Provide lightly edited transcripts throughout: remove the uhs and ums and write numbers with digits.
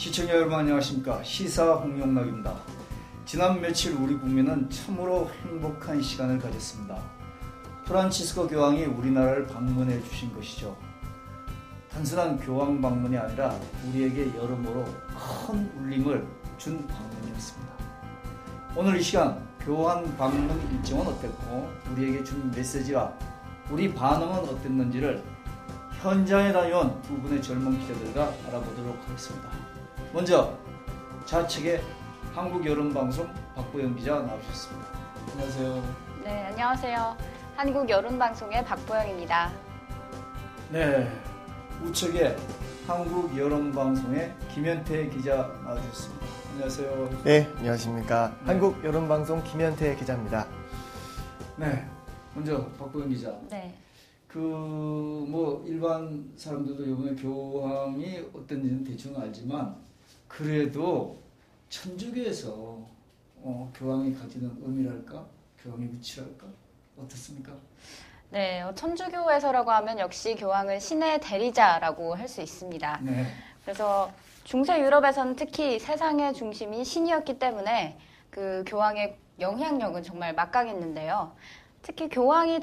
시청자 여러분 안녕하십니까. 시사 홍용락입니다. 지난 며칠 우리 국민은 참으로 행복한 시간을 가졌습니다. 프란치스코 교황이 우리나라를 방문해 주신 것이죠. 단순한 교황 방문이 아니라 우리에게 여러모로 큰 울림을 준 방문이었습니다. 오늘 이 시간 교황 방문 일정은 어땠고 우리에게 준 메시지와 우리 반응은 어땠는지를 현장에 다녀온 두 분의 젊은 기자들과 알아보도록 하겠습니다. 먼저 좌측에 한국여론방송 박보영 기자 나오셨습니다. 안녕하세요. 네, 안녕하세요. 한국여론방송의 박보영입니다. 네, 우측에 한국여론방송의 김현태 기자 나와주셨습니다. 안녕하세요. 네, 안녕하십니까. 네. 한국여론방송 김현태 기자입니다. 네, 먼저 박보영 기자. 네. 일반 사람들도 이번에 교황이 어떤지는 대충 알지만 그래도 천주교에서 교황이 가지는 의미랄까, 교황의 위치랄까 어떻습니까? 네, 천주교에서라고 하면 역시 교황은 신의 대리자라고 할 수 있습니다. 네. 그래서 중세 유럽에서는 특히 세상의 중심이 신이었기 때문에 그 교황의 영향력은 정말 막강했는데요. 특히 교황이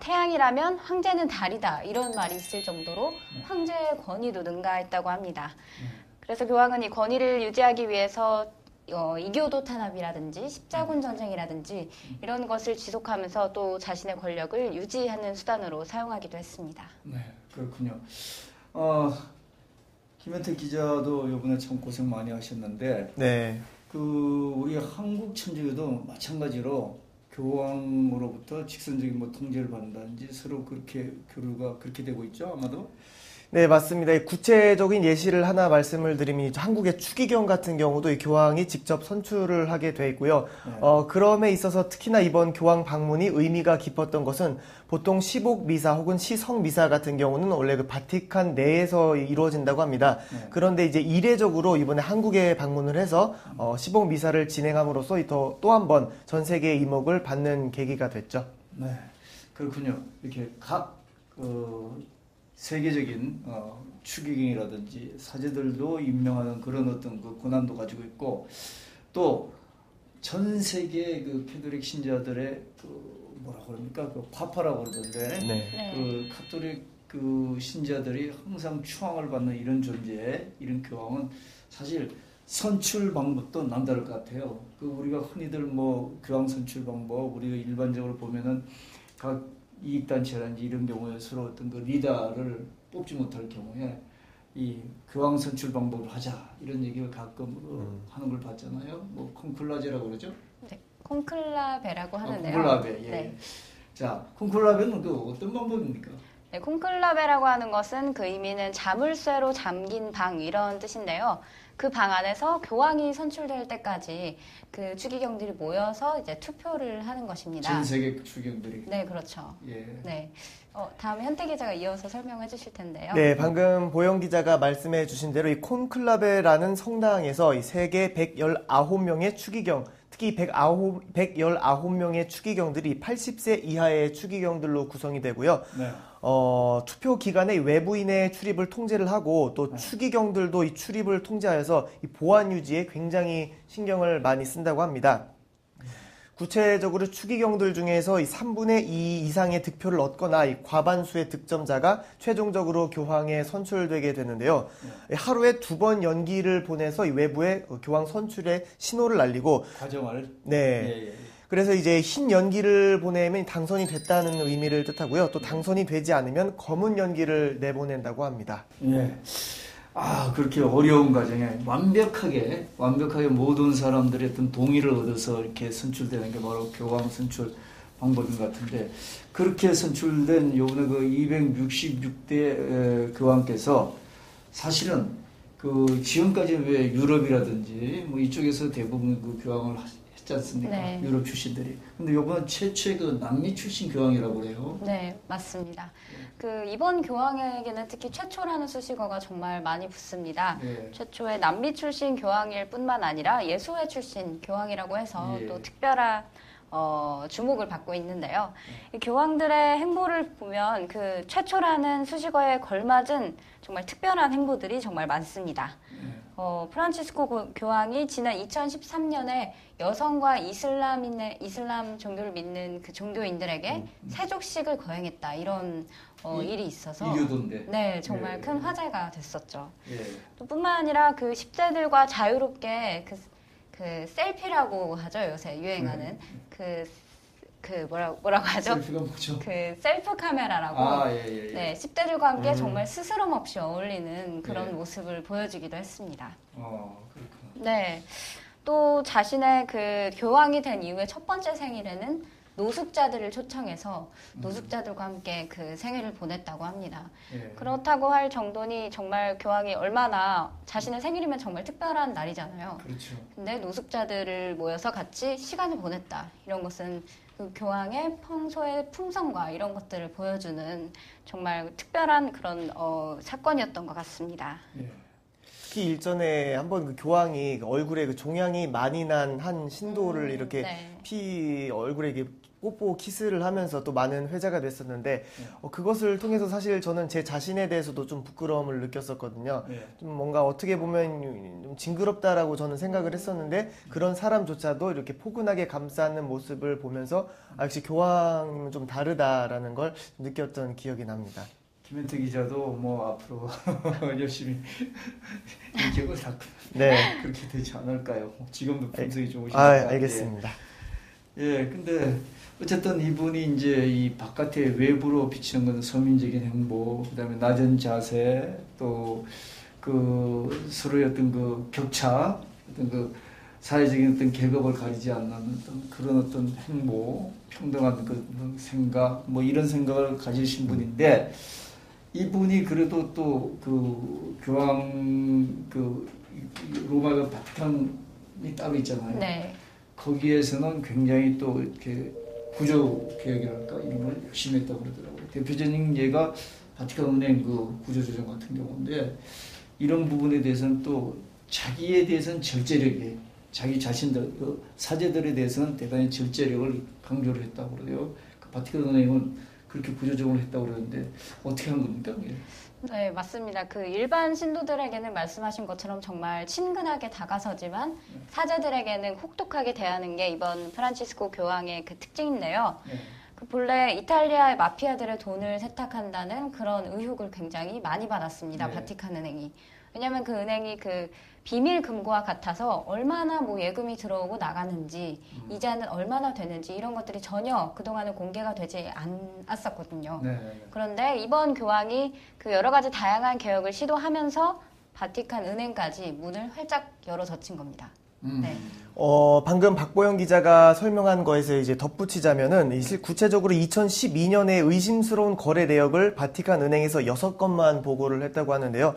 태양이라면 황제는 달이다 이런 말이 있을 정도로 황제의 권위도 능가했다고 합니다. 그래서 교황은 이 권위를 유지하기 위해서 이교도 탄압이라든지 십자군 전쟁이라든지 이런 것을 지속하면서 또 자신의 권력을 유지하는 수단으로 사용하기도 했습니다. 네, 그렇군요. 김현태 기자도 이번에 참 고생 많이 하셨는데, 네. 우리 한국 천주교도 마찬가지로 교황으로부터 직선적인 통제를 받는다든지 서로 그렇게 교류가 그렇게 되고 있죠, 아마도. 네, 맞습니다. 구체적인 예시를 하나 말씀을 드리면 한국의 추기경 같은 경우도 이 교황이 직접 선출을 하게 돼 있고요. 네. 그럼에 있어서 특히나 이번 교황 방문이 의미가 깊었던 것은 보통 시복 미사 혹은 시성 미사 같은 경우는 원래 그 바티칸 내에서 이루어진다고 합니다. 네. 그런데 이제 이례적으로 이번에 한국에 방문을 해서 시복 미사를 진행함으로써 또 한 번 전 세계의 이목을 받는 계기가 됐죠. 네, 그렇군요. 이렇게 각 세계적인 추기경이라든지 사제들도 임명하는 그런 어떤 그 권한도 가지고 있고 또 전 세계 그 캐톨릭 신자들의 뭐라고 그럽니까? 파파라고 그러던데 네. 카톨릭 신자들이 항상 추앙을 받는 이런 존재, 이런 교황은 사실 선출 방법도 남다를 것 같아요. 우리가 흔히들 교황 선출 방법 우리가 일반적으로 보면은 각 이익단체라든지 이런 경우에 서로 어떤 리더를 뽑지 못할 경우에 이 교황 선출 방법을 하자 이런 얘기를 가끔 하는 걸 봤잖아요. 콘클라제라고 그러죠? 네, 콘클라베라고 하는데요. 콘클라베, 예. 네. 자, 콘클라베는 어떤 방법입니까? 네, 콘클라베라고 하는 것은 그 의미는 자물쇠로 잠긴 방 이런 뜻인데요. 그 방 안에서 교황이 선출될 때까지 그 추기경들이 모여서 이제 투표를 하는 것입니다. 전 세계 추기경들이. 네, 그렇죠. 예. 네. 다음 현태 기자가 이어서 설명해 주실 텐데요. 네, 방금 보영 기자가 말씀해 주신 대로 이 콘클라베라는 성당에서 이 세계 119명의 추기경, 특히 119명의 추기경들이 80세 이하의 추기경들로 구성이 되고요. 네. 투표 기간에 외부인의 출입을 통제를 하고 또 추기경들도 이 출입을 통제하여서 이 보안 유지에 굉장히 신경을 많이 쓴다고 합니다. 구체적으로 추기경들 중에서 이 3분의 2 이상의 득표를 얻거나 이 과반수의 득점자가 최종적으로 교황에 선출되게 되는데요. 하루에 2번 연기를 보내서 이 외부에 교황 선출의 신호를 알리고 과정을. 네. 예. 그래서 이제 흰 연기를 보내면 당선이 됐다는 의미를 뜻하고요. 또 당선이 되지 않으면 검은 연기를 내보낸다고 합니다. 예. 그렇게 어려운 과정에 완벽하게 모든 사람들의 어떤 동의를 얻어서 이렇게 선출되는 게 바로 교황 선출 방법인 것 같은데, 그렇게 선출된 요번에 266대 교황께서 사실은 지금까지 왜 유럽이라든지 이쪽에서 대부분 교황을 했지 않습니까? 네. 유럽 출신들이. 근데 요번 최초의 남미 출신 교황이라고 그래요. 네, 맞습니다. 이번 교황에게는 특히 최초라는 수식어가 정말 많이 붙습니다. 네. 최초의 남미 출신 교황일 뿐만 아니라 예수회 출신 교황이라고 해서 예. 또 특별한 주목을 받고 있는데요. 이 교황들의 행보를 보면 최초라는 수식어에 걸맞은 정말 특별한 행보들이 정말 많습니다. 프란치스코 교황이 지난 2013년에 여성과 이슬람 종교를 믿는 그 종교인들에게 세족식을 거행했다. 이런 일이 있어서 이교도인데. 네, 정말 예. 큰 화제가 됐었죠. 예. 또 뿐만 아니라 그 10대들과 자유롭게 그 셀피라고 하죠. 요새 유행하는 뭐라고 하죠? 셀피가 뭐죠? 그 셀프 카메라라고. 예. 네, 10대들과 함께 정말 스스럼 없이 어울리는 그런 예. 모습을 보여주기도 했습니다. 그렇구나. 네. 또 자신의 그 교황이 된 이후에 첫 번째 생일에는 노숙자들을 초청해서 노숙자들과 함께 그 생일을 보냈다고 합니다. 예. 그렇다고 할 정도니 정말 교황이 얼마나 자신의 생일이면 정말 특별한 날이잖아요. 그렇죠. 근데 노숙자들을 모여서 같이 시간을 보냈다. 이런 것은 그 교황의 평소의 품성과 이런 것들을 보여주는 정말 특별한 그런 사건이었던 것 같습니다. 예. 특히 일전에 한번 그 교황이 얼굴에 그 종양이 많이 난 한 신도를 이렇게 네. 얼굴에 이렇게 뽀뽀 키스를 하면서 또 많은 회자가 됐었는데 그것을 통해서 사실 저는 제 자신에 대해서도 좀 부끄러움을 느꼈었거든요. 예. 좀 뭔가 어떻게 보면 좀 징그럽다라고 저는 생각을 했었는데 그런 사람조차도 이렇게 포근하게 감싸는 모습을 보면서 역시 교황은 좀 다르다라는 걸 느꼈던 기억이 납니다. 김현태 기자도 뭐 앞으로 열심히 인격을 닦고 네. 그렇게 되지 않을까요? 지금도 품성이 좋으시니까. 알겠습니다. 예, 근데 어쨌든 이분이 이제 이 바깥에 외부로 비치는 것은 서민적인 행보, 그다음에 낮은 자세, 또 그 서로의 어떤 그 격차, 어떤 그 사회적인 어떤 계급을 가리지 않는 어떤 그런 어떤 행보, 평등한 그 생각, 뭐 이런 생각을 가지신 분인데 이분이 그래도 또 그 교황 그 로마 바티칸이 따로 있잖아요. 네. 거기에서는 굉장히 또 이렇게 구조 개혁이랄까 이런 걸 열심히 했다고 그러더라고요. 대표적인 예가 바티칸 은행 그 구조조정 같은 경우인데 이런 부분에 대해서는 또 자기에 대해서는 절제력이에요. 자기 자신들 그 사제들에 대해서는 대단히 절제력을 강조를 했다고 그래요. 그 바티칸 은행은 그렇게 구조조정을 했다고 그러는데 어떻게 한 겁니까? 네, 맞습니다. 그 일반 신도들에게는 말씀하신 것처럼 정말 친근하게 다가서지만 사제들에게는 혹독하게 대하는 게 이번 프란치스코 교황의 그 특징인데요. 네. 그 본래 이탈리아의 마피아들의 돈을 세탁한다는 그런 의혹을 굉장히 많이 받았습니다. 네. 바티칸 은행이. 왜냐하면 그 은행이 그 비밀 금고와 같아서 얼마나 뭐 예금이 들어오고 나가는지 이자는 얼마나 되는지 이런 것들이 전혀 그동안은 공개가 되지 않았었거든요. 네. 그런데 이번 교황이 그 여러 가지 다양한 개혁을 시도하면서 바티칸 은행까지 문을 활짝 열어 젖힌 겁니다. 네. 방금 박보영 기자가 설명한 거에서 이제 덧붙이자면은 구체적으로 2012년에 의심스러운 거래 내역을 바티칸 은행에서 6건만 보고를 했다고 하는데요.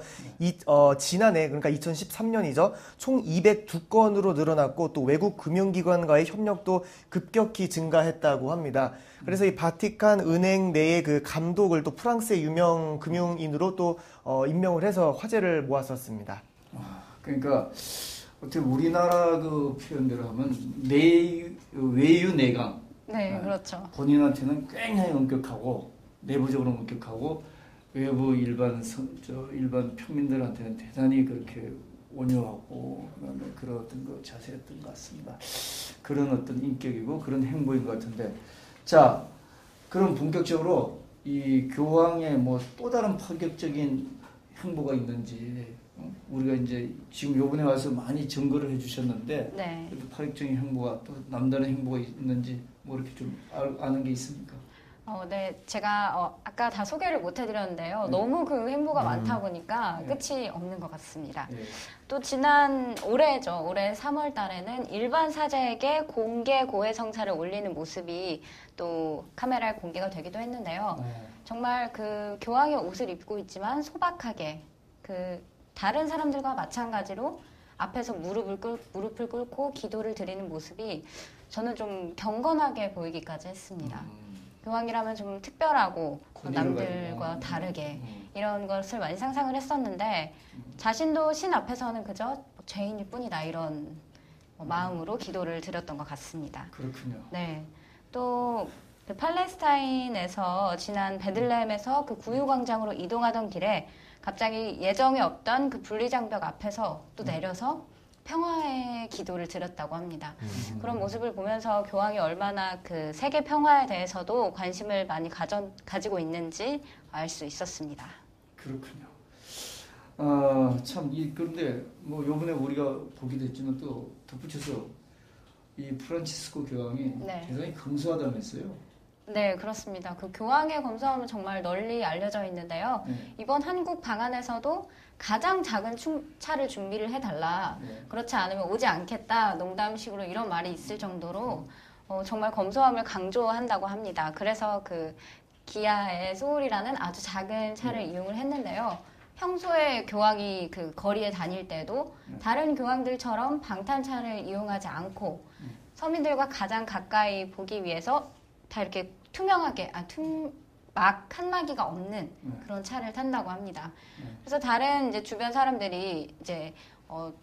지난해 그러니까 2013년이죠. 총 202건으로 늘어났고 또 외국 금융기관과의 협력도 급격히 증가했다고 합니다. 그래서 이 바티칸 은행 내의 그 감독을 또 프랑스의 유명 금융인으로 또 임명을 해서 화제를 모았었습니다. 그러니까 어떻게 우리나라 그 표현대로 하면 외유 내강. 네, 그렇죠. 본인한테는 굉장히 엄격하고 내부적으로 엄격하고 외부 일반 평민들한테는 대단히 그렇게 온유하고 그다음에 그런 어떤 그 자세였던 것 같습니다. 그런 어떤 인격이고 그런 행보인 것 같은데 자 그럼 본격적으로 이 교황의 뭐 또 다른 파격적인 행보가 있는지 우리가 이제 지금 요번에 와서 많이 증거를 해주셨는데 네. 그래도 파격적인 행보가 또 남다른 행보가 있는지 뭐 이렇게 좀 아는 게 있습니까? 네, 제가 아까 다 소개를 못 해드렸는데요. 네. 너무 그 행보가 많다 보니까 네. 끝이 없는 것 같습니다. 예. 또 올해 3월 달에는 일반 사제에게 공개 고해성사를 올리는 모습이 또 카메라에 공개가 되기도 했는데요. 정말 그 교황의 옷을 입고 있지만 소박하게 그 다른 사람들과 마찬가지로 앞에서 무릎을 꿇고 기도를 드리는 모습이 저는 좀 경건하게 보이기까지 했습니다. 교황이라면 좀 특별하고 남들과 다르게 이런 것을 많이 상상을 했었는데 자신도 신 앞에서는 그저 죄인일 뿐이다 이런 마음으로 기도를 드렸던 것 같습니다. 그렇군요. 네. 또 그 팔레스타인에서 지난 베들레헴에서 그 구유광장으로 이동하던 길에 갑자기 예정에 없던 그 분리장벽 앞에서 또 내려서 평화의 기도를 드렸다고 합니다. 그런 모습을 보면서 교황이 얼마나 그 세계 평화에 대해서도 관심을 많이 가지고 있는지 알 수 있었습니다. 그렇군요. 그런데 뭐 요번에 우리가 보기도 했지만 또 덧붙여서 이 프란치스코 교황이 네. 대단히 검소하다면서요. 네, 그렇습니다. 그 교황의 검소함은 정말 널리 알려져 있는데요. 네. 이번 한국 방안에서도 가장 작은 차를 준비를 해달라. 네. 그렇지 않으면 오지 않겠다. 농담식으로 이런 말이 있을 정도로 정말 검소함을 강조한다고 합니다. 그래서 그 기아의 소울이라는 아주 작은 차를 이용을 했는데요. 평소에 교황이 그 거리에 다닐 때도 다른 교황들처럼 방탄차를 이용하지 않고 서민들과 가장 가까이 보기 위해서 다 이렇게 투명하게, 칸막이가 없는 그런 차를 탄다고 합니다. 그래서 다른 이제 주변 사람들이 이제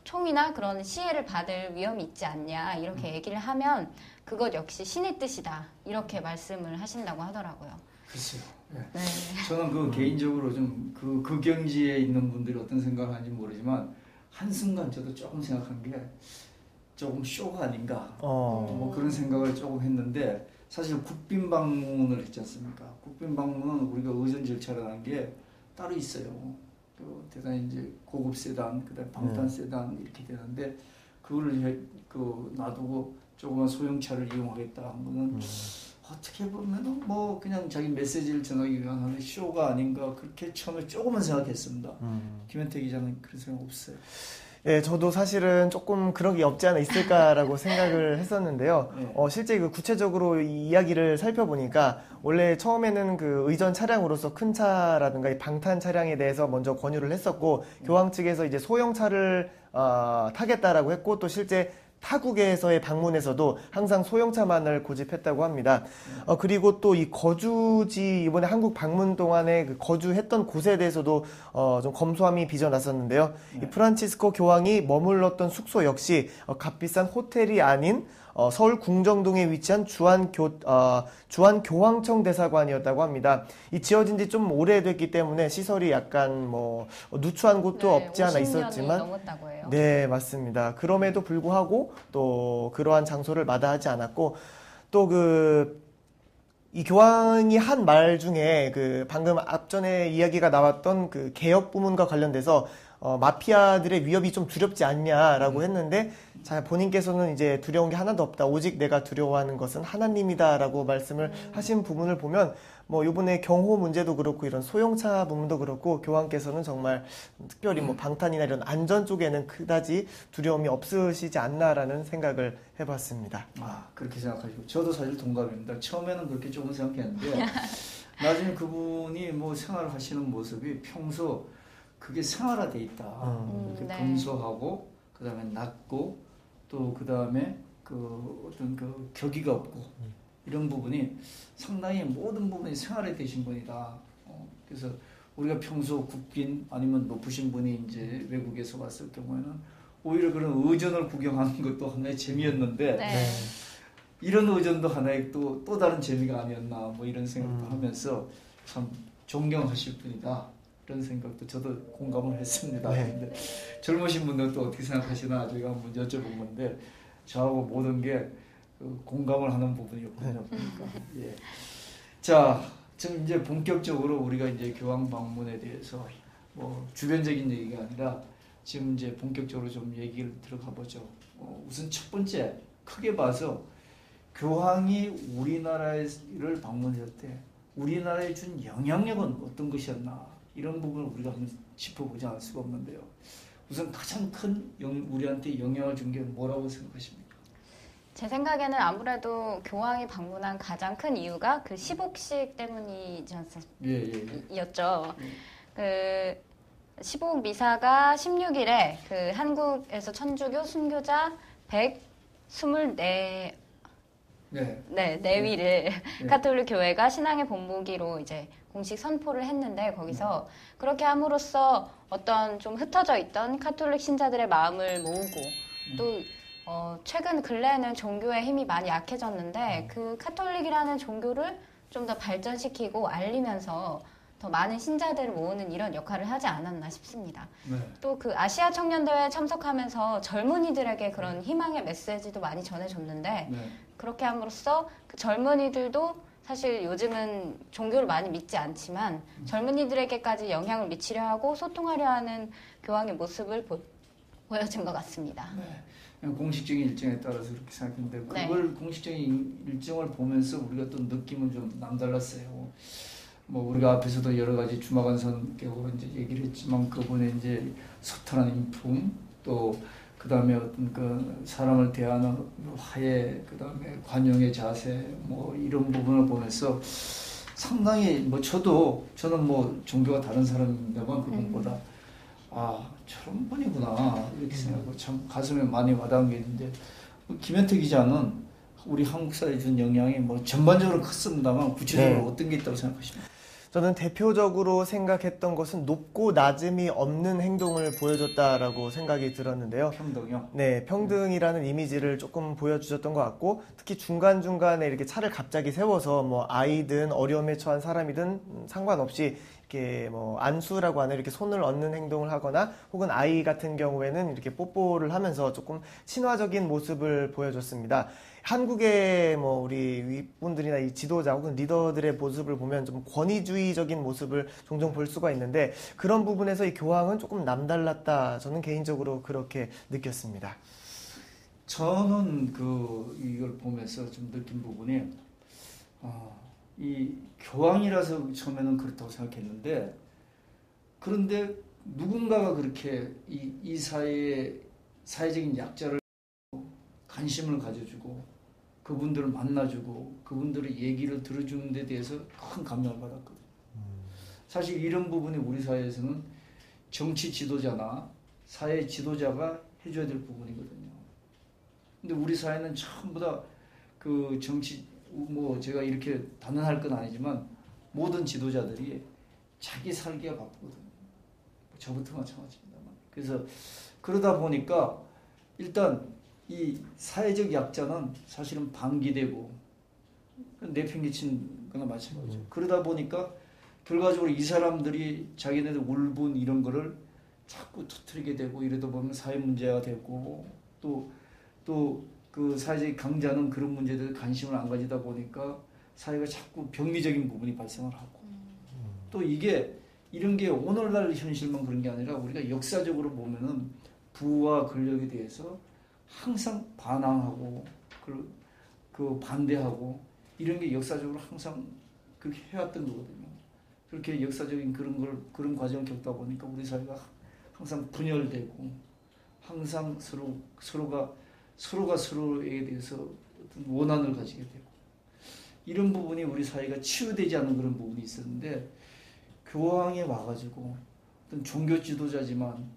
총이나 그런 시해를 받을 위험이 있지 않냐 이렇게 얘기를 하면 그것 역시 신의 뜻이다 이렇게 말씀을 하신다고 하더라고요. 글쎄요. 네. 네. 저는 그 개인적으로 좀 그 경지에 있는 분들이 어떤 생각을 하는지 모르지만 한순간 저도 조금 생각한 게 조금 쇼가 아닌가 뭐 그런 생각을 조금 했는데 사실 국빈 방문을 했지 않습니까? 국빈 방문은 우리가 의전 절차라는 게 따로 있어요. 그 대단히 이제 고급 세단, 그다음 방탄 세단 이렇게 되는데 그거를 놔두고 조그만 소형차를 이용하겠다 한 거는 어떻게 보면은 뭐 그냥 자기 메시지를 전하기 위한 하나의 쇼가 아닌가 그렇게 처음에 조금은 생각했습니다. 김현태 기자는 그런 생각 없어요? 예, 저도 사실은 조금 그런 게 없지 않아 있을까라고 생각을 했었는데요. 네. 실제 그 구체적으로 이 이야기를 살펴보니까 원래 처음에는 그 의전 차량으로서 큰 차라든가 이 방탄 차량에 대해서 먼저 권유를 했었고 교황 측에서 이제 소형차를 타겠다라고 했고 또 실제 타국에서의 방문에서도 항상 소형차만을 고집했다고 합니다. 그리고 또 이 거주지 이번에 한국 방문 동안에 그 거주했던 곳에 대해서도 좀 검소함이 빚어났었는데요. 이 프란치스코 교황이 머물렀던 숙소 역시 값비싼 호텔이 아닌 서울 궁정동에 위치한 주한교황청 대사관이었다고 합니다. 이 지어진 지 좀 오래됐기 때문에 시설이 약간 뭐 누추한 곳도 없지 않아 있었지만 넘었다고 해요. 네, 맞습니다. 그럼에도 불구하고 또 그러한 장소를 마다하지 않았고 또 이 교황이 한 말 중에 방금 앞전에 이야기가 나왔던 그 개혁 부문과 관련돼서 마피아들의 위협이 좀 두렵지 않냐라고 했는데 자, 본인께서는 이제 두려운 게 하나도 없다. 오직 내가 두려워하는 것은 하나님이다라고 말씀을 하신 부분을 보면 뭐 이번에 경호 문제도 그렇고 이런 소형차 부분도 그렇고 교황께서는 정말 특별히 뭐 방탄이나 이런 안전 쪽에는 그다지 두려움이 없으시지 않나라는 생각을 해봤습니다. 그렇게 생각하시고 저도 사실 동감입니다. 처음에는 그렇게 조금 생각했는데 나중에 그분이 뭐 생활을 하시는 모습이 평소 그게 생활화돼 있다. 이렇게 네. 검소하고 그다음에 낮고 또 그다음에 어떤 격의가 없고 이런 부분이 상당히 모든 부분이 생활에 되신 분이다. 그래서 우리가 평소 국빈 아니면 높으신 분이 이제 외국에서 왔을 경우에는 오히려 그런 의전을 구경하는 것도 하나의 재미였는데 네. 이런 의전도 하나의 또 다른 재미가 아니었나 뭐 이런 생각도 하면서 참 존경하실 분이다. 이런 생각도 저도 공감을 했습니다. 그런데 젊으신 분들은 또 어떻게 생각하시나 저희가 한번 여쭤본 건데 저하고 모든 게 공감을 하는 부분이었군요. 그러니까. 예. 자, 지금 이제 본격적으로 우리가 이제 교황 방문에 대해서 뭐 주변적인 얘기가 아니라 지금 이제 본격적으로 좀 얘기를 들어가 보죠. 우선 첫 번째 크게 봐서 교황이 우리나라를 방문할 때 우리나라에 준 영향력은 어떤 것이었나 이런 부분을 우리가 한번 짚어보지 않을 수가 없는데요. 우선 가장 큰 우리한테 영향을 준 게 뭐라고 생각하십니까? 제 생각에는 아무래도 교황이 방문한 가장 큰 이유가 그 시복식 때문이었죠. 그 시복 미사가 16일에 그 한국에서 천주교 순교자 124 내위를 가톨릭 교회가 신앙의 본보기로 이제 공식 선포를 했는데 거기서 그렇게 함으로써 어떤 좀 흩어져 있던 가톨릭 신자들의 마음을 모으고 또 최근 근래에는 종교의 힘이 많이 약해졌는데 그 카톨릭이라는 종교를 좀 더 발전시키고 알리면서 더 많은 신자들을 모으는 이런 역할을 하지 않았나 싶습니다. 네. 또 그 아시아 청년대회에 참석하면서 젊은이들에게 그런 희망의 메시지도 많이 전해줬는데 네. 그렇게 함으로써 그 젊은이들도 사실 요즘은 종교를 많이 믿지 않지만 젊은이들에게까지 영향을 미치려 하고 소통하려 하는 교황의 모습을 보여준 것 같습니다. 네. 공식적인 일정에 따라서 그렇게 생각했는데 그걸 공식적인 일정을 보면서 우리가 또 느낌은 좀 남달랐어요. 뭐 우리가 앞에서도 여러 가지 주마간 선교로 이제 얘기를 했지만 그분의 이제 소탈한 인품 또 그다음에 어떤 그 사람을 대하는 화해 그다음에 관용의 자세 뭐 이런 부분을 보면서 상당히 뭐 저는 뭐 종교가 다른 사람입니다만 그분보다 아 저런 분이구나 이렇게 생각하고 참 가슴에 많이 와닿은 게 있는데 김현태 기자는 우리 한국 사회에 준 영향이 뭐 전반적으로 컸습니다만 구체적으로 네. 어떤 게 있다고 생각하십니까? 저는 대표적으로 생각했던 것은 높고 낮음이 없는 행동을 보여줬다라고 생각이 들었는데요. 평등요? 네, 평등이라는 이미지를 조금 보여주셨던 것 같고, 특히 중간중간에 이렇게 차를 갑자기 세워서 뭐 아이든 어려움에 처한 사람이든 상관없이 이렇게 뭐 안수라고 하는 이렇게 손을 얹는 행동을 하거나 혹은 아이 같은 경우에는 이렇게 뽀뽀를 하면서 조금 친화적인 모습을 보여줬습니다. 한국의 뭐 우리 윗분들이나 이 지도자 혹은 리더들의 모습을 보면 좀 권위주의적인 모습을 종종 볼 수가 있는데 그런 부분에서 이 교황은 조금 남달랐다. 저는 개인적으로 그렇게 느꼈습니다. 저는 이걸 보면서 좀 느낀 부분이 이 교황이라서 처음에는 그렇다고 생각했는데 그런데 누군가가 그렇게 이 사회적인 약자를 관심을 가져주고 그분들을 만나주고 그분들의 얘기를 들어주는 데 대해서 큰 감명을 받았거든요. 사실 이런 부분이 우리 사회에서는 정치 지도자나 사회 지도자가 해줘야 될 부분이거든요. 근데 우리 사회는 전부 다 그 정치 뭐 제가 이렇게 단언할 건 아니지만 모든 지도자들이 자기 살기가 바쁘거든요. 저부터 마찬가지입니다만. 그래서 그러다 보니까 일단 이 사회적 약자는 사실은 방기되고 내팽개친 거나 마찬가지죠. 그러다 보니까 결과적으로 이 사람들이 자기네들 울분 이런 거를 자꾸 터뜨리게 되고 이러다 보면 사회 문제가 되고 또 그 사회적 강자는 그런 문제들에 관심을 안 가지다 보니까 사회가 자꾸 병리적인 부분이 발생을 하고 또 이런 게 오늘날 현실만 그런 게 아니라 우리가 역사적으로 보면은 부와 권력에 대해서 항상 반항하고 그 반대하고 이런 게 역사적으로 항상 그렇게 해왔던 거거든요. 그렇게 역사적인 그런 과정을 겪다 보니까 우리 사회가 항상 분열되고 항상 서로가 서로에 대해서 어떤 원한을 가지게 되고 이런 부분이 우리 사회가 치유되지 않은 그런 부분이 있었는데 교황에 와가지고 어떤 종교 지도자지만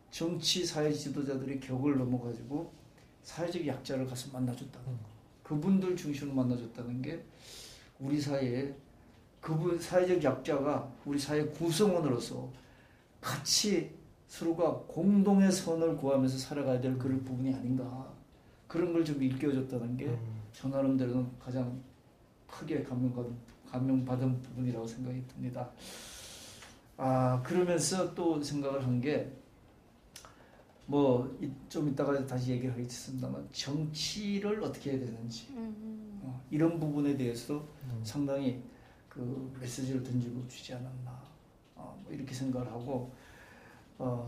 정치 사회 지도자들의 격을 넘어가지고 사회적 약자를 가서 만나줬다는 거. 그분들 중심으로 만나줬다는 게 우리 사회에 사회적 약자가 우리 사회 구성원으로서 같이 서로가 공동의 선을 구하면서 살아가야 될 그런 부분이 아닌가. 그런 걸 좀 일깨워줬다는 게 저 나름대로는 가장 크게 감명받은 부분이라고 생각이 듭니다. 그러면서 또 생각을 한 게 뭐 좀 이따가 다시 얘기를 하겠습니다만 정치를 어떻게 해야 되는지 이런 부분에 대해서도 상당히 그 메시지를 던지고 주지 않았나 뭐 이렇게 생각을 하고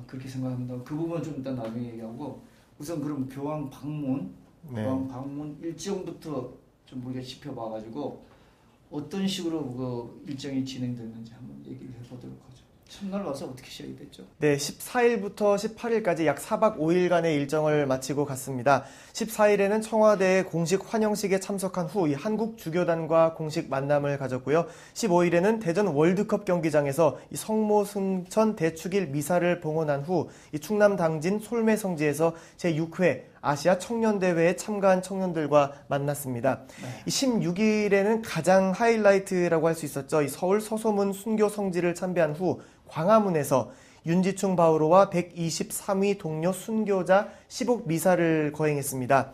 그렇게 생각합니다. 그 부분은 좀 이따 나중에 얘기하고 우선 그럼 교황 방문 일정부터 좀 우리가 짚어봐가지고 어떤 식으로 그 일정이 진행됐는지 한번 얘기를 해보도록 하죠. 첫날 와서 어떻게 시작이 됐죠? 네, 14일부터 18일까지 약 4박 5일간의 일정을 마치고 갔습니다. 14일에는 청와대의 공식 환영식에 참석한 후 이 한국 주교단과 공식 만남을 가졌고요. 15일에는 대전 월드컵 경기장에서 이 성모 승천 대축일 미사를 봉헌한 후 이 충남 당진 솔매성지에서 제6회 아시아 청년대회에 참가한 청년들과 만났습니다. 이 16일에는 가장 하이라이트라고 할 수 있었죠. 이 서울 서소문 순교 성지를 참배한 후 광화문에서 윤지충 바오로와 123위 동료 순교자 시복 미사를 거행했습니다.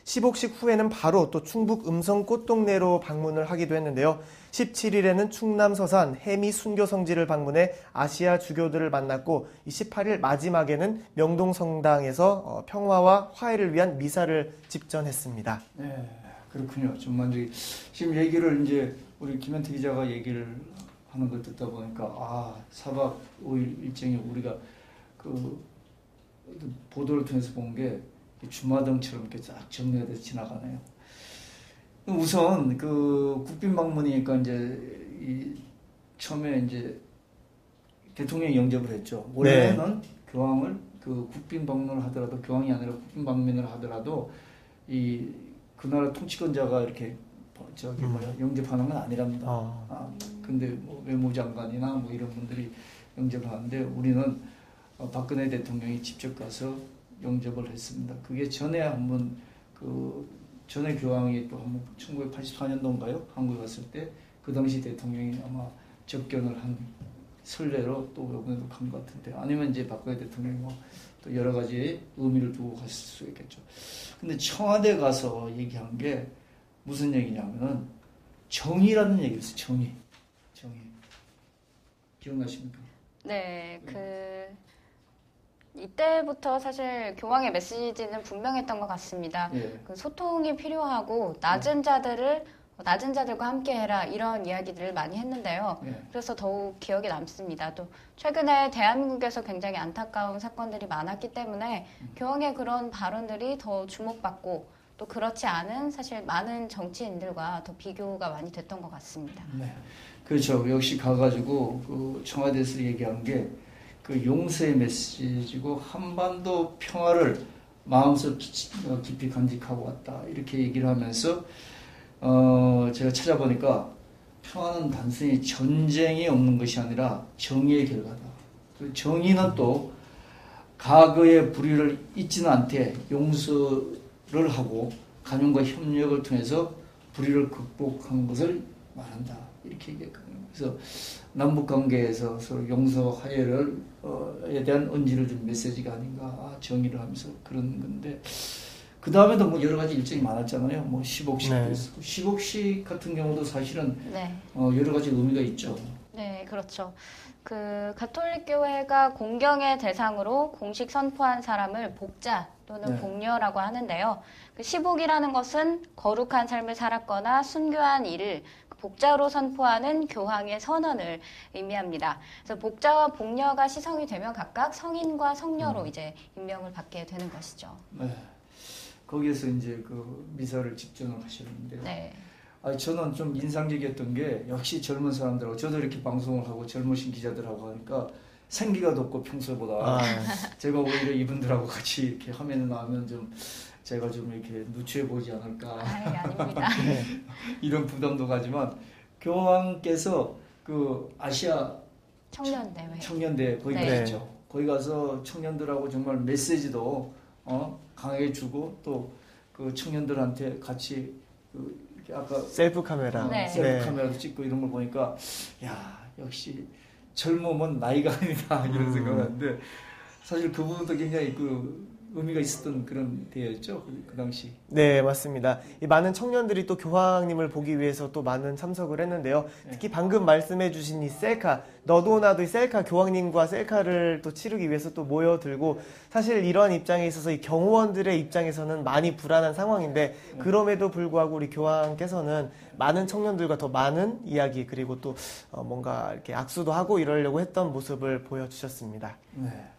시복식 후에는 바로 또 충북 음성 꽃동네로 방문을 하기도 했는데요. 17일에는 충남 서산 해미 순교 성지를 방문해 아시아 주교들을 만났고 18일 마지막에는 명동 성당에서 평화와 화해를 위한 미사를 집전했습니다. 네, 그렇군요. 전반적인 지금 얘기를 이제 우리 김현태 기자가 얘기를 하는 걸 듣다 보니까 4박 5일 일정이 우리가 그 보도를 통해서 본 게 주마등처럼 이렇게 쫙 정리가 돼서 지나가네요. 우선 그 국빈 방문이니까 이제 처음에 이제 대통령이 영접을 했죠. 원래는 교황을 그 국빈 방문을 하더라도 교황이 아니라 국빈 방문을 하더라도 그 나라 통치권자가 이렇게 영접하는 건 아니랍니다. 근데 뭐 외무장관이나 뭐 이런 분들이 영접을 하는데 우리는 박근혜 대통령이 직접 가서 영접을 했습니다. 그게 전에 한번 전에 교황이 또 한번 1984년도인가요? 한국에 갔을 때 그 당시 대통령이 아마 접견을 한 설례로 또 이번에도 간 것 같은데 아니면 이제 박근혜 대통령이 뭐 또 여러 가지 의미를 두고 갔을 수 있겠죠. 근데 청와대 가서 얘기한 게 무슨 얘기냐면은 정의라는 얘기였어요. 정의. 기억나십니까? 네, 이때부터 사실 교황의 메시지는 분명했던 것 같습니다. 그 소통이 필요하고 낮은 자들과 함께해라 이런 이야기들을 많이 했는데요. 그래서 더욱 기억에 남습니다. 또 최근에 대한민국에서 굉장히 안타까운 사건들이 많았기 때문에 교황의 그런 발언들이 더 주목받고 또 그렇지 않은 사실 많은 정치인들과 더 비교가 많이 됐던 것 같습니다. 네, 그렇죠. 역시 가가지고 그 청와대에서 얘기한 게 그 용서의 메시지고 한반도 평화를 마음속 깊이 간직하고 왔다 이렇게 얘기를 하면서 제가 찾아보니까 평화는 단순히 전쟁이 없는 것이 아니라 정의의 결과다. 그 정의는 또 과거의 불의를 잊지는 않되 용서를 하고 간용과 협력을 통해서 불의를 극복한 것을 말한다. 이렇게 얘기했거든요. 그래서 남북관계에서 서로 용서 화해에 대한 언지를 준 메시지가 아닌가 정의를 하면서 그런 건데 그 다음에도 뭐 여러 가지 일정이 많았잖아요. 뭐 시복식도 있었고 시복식 같은 경우도 사실은 여러 가지 의미가 있죠. 네, 그렇죠. 그 가톨릭 교회가 공경의 대상으로 공식 선포한 사람을 복자 또는 복녀라고 하는데요. 그 시복이라는 것은 거룩한 삶을 살았거나 순교한 이를 복자로 선포하는 교황의 선언을 의미합니다. 그래서 복자와 복녀가 시성이 되면 각각 성인과 성녀로 이제 임명을 받게 되는 것이죠. 네. 거기에서 이제 그 미사를 집전을 하셨는데요. 네. 저는 좀 인상적이었던 게 역시 젊은 사람들하고 저도 이렇게 방송을 하고 젊으신 기자들하고 하니까 생기가 돋고 평소보다 제가 오히려 이분들하고 같이 이렇게 화면에 나오면 좀 제가 좀 이렇게 누추해 보이지 않을까. 아닙니다. 이런 부담도 가지만 교황께서 그 아시아 청년대회 거기 가셨죠. 거기 가서 청년들하고 정말 메시지도 강하게 주고 또 그 청년들한테 같이 이렇게 아까 셀프 카메라도 찍고 이런 걸 보니까 야 역시 젊음은 나이가 아니다 이런 생각을 하는데 사실 그 부분도 굉장히 의미가 있었던 그런 대회였죠 그 당시. 네, 맞습니다. 이 많은 청년들이 또 교황님을 보기 위해서 또 많은 참석을 했는데요. 특히 방금 말씀해주신 이 셀카, 너도 나도 이 셀카 교황님과 셀카를 또 치르기 위해서 또 모여들고 사실 이런 입장에 있어서 이 경호원들의 입장에서는 많이 불안한 상황인데 그럼에도 불구하고 우리 교황께서는 많은 청년들과 더 많은 이야기 그리고 또 뭔가 이렇게 악수도 하고 이러려고 했던 모습을 보여주셨습니다.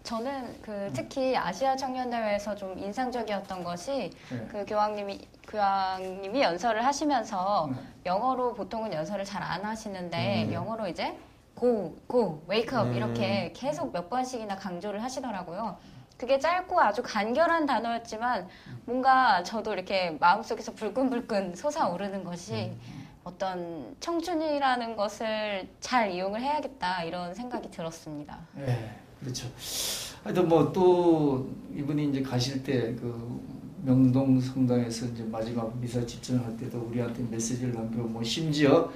저는 특히 아시아 청년대회에서 좀 인상적이었던 것이 그 교황님이 연설을 하시면서 영어로 보통은 연설을 잘 안 하시는데 영어로 이제 go, wake up 이렇게 계속 몇 번씩이나 강조를 하시더라고요. 그게 짧고 아주 간결한 단어였지만 뭔가 저도 이렇게 마음속에서 불끈불끈 솟아오르는 것이 어떤 청춘이라는 것을 잘 이용을 해야겠다 이런 생각이 들었습니다. 네, 그렇죠. 하여튼 뭐 또 이분이 이제 가실 때 명동 성당에서 이제 마지막 미사 집전을 할 때도 우리한테 메시지를 남기고 뭐 심지어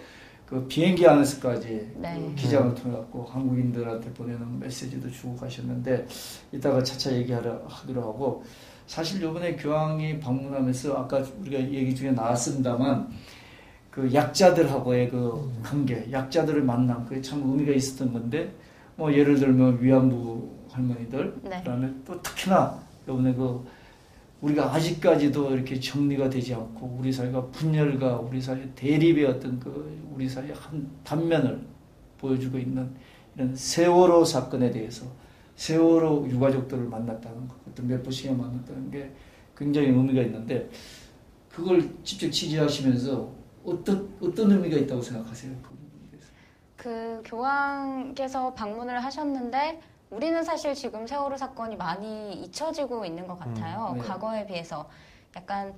그 비행기 안에서까지 기장을 통해 갖고 한국인들한테 보내는 메시지도 주고 가셨는데 이따가 차차 얘기하기로 하고 사실 이번에 교황이 방문하면서 아까 우리가 얘기 중에 나왔습니다만 그 약자들하고의 그 관계, 약자들을 만남, 그게 참 의미가 있었던 건데 뭐 예를 들면 위안부 할머니들, 네. 그다음에 또 특히나 이번에 그 우리가 아직까지도 이렇게 정리가 되지 않고 우리 사회가 분열과 우리 사회 대립의 어떤 그 우리 사회의 한 단면을 보여주고 있는 이런 세월호 사건에 대해서 세월호 유가족들을 만났다는 것, 어떤 몇 번씩이나 만났다는 게 굉장히 의미가 있는데 그걸 직접 취재하시면서 어떤 의미가 있다고 생각하세요? 그 부분에 대해서. 그 교황께서 방문을 하셨는데 우리는 사실 지금 세월호 사건이 많이 잊혀지고 있는 것 같아요. 네. 과거에 비해서. 약간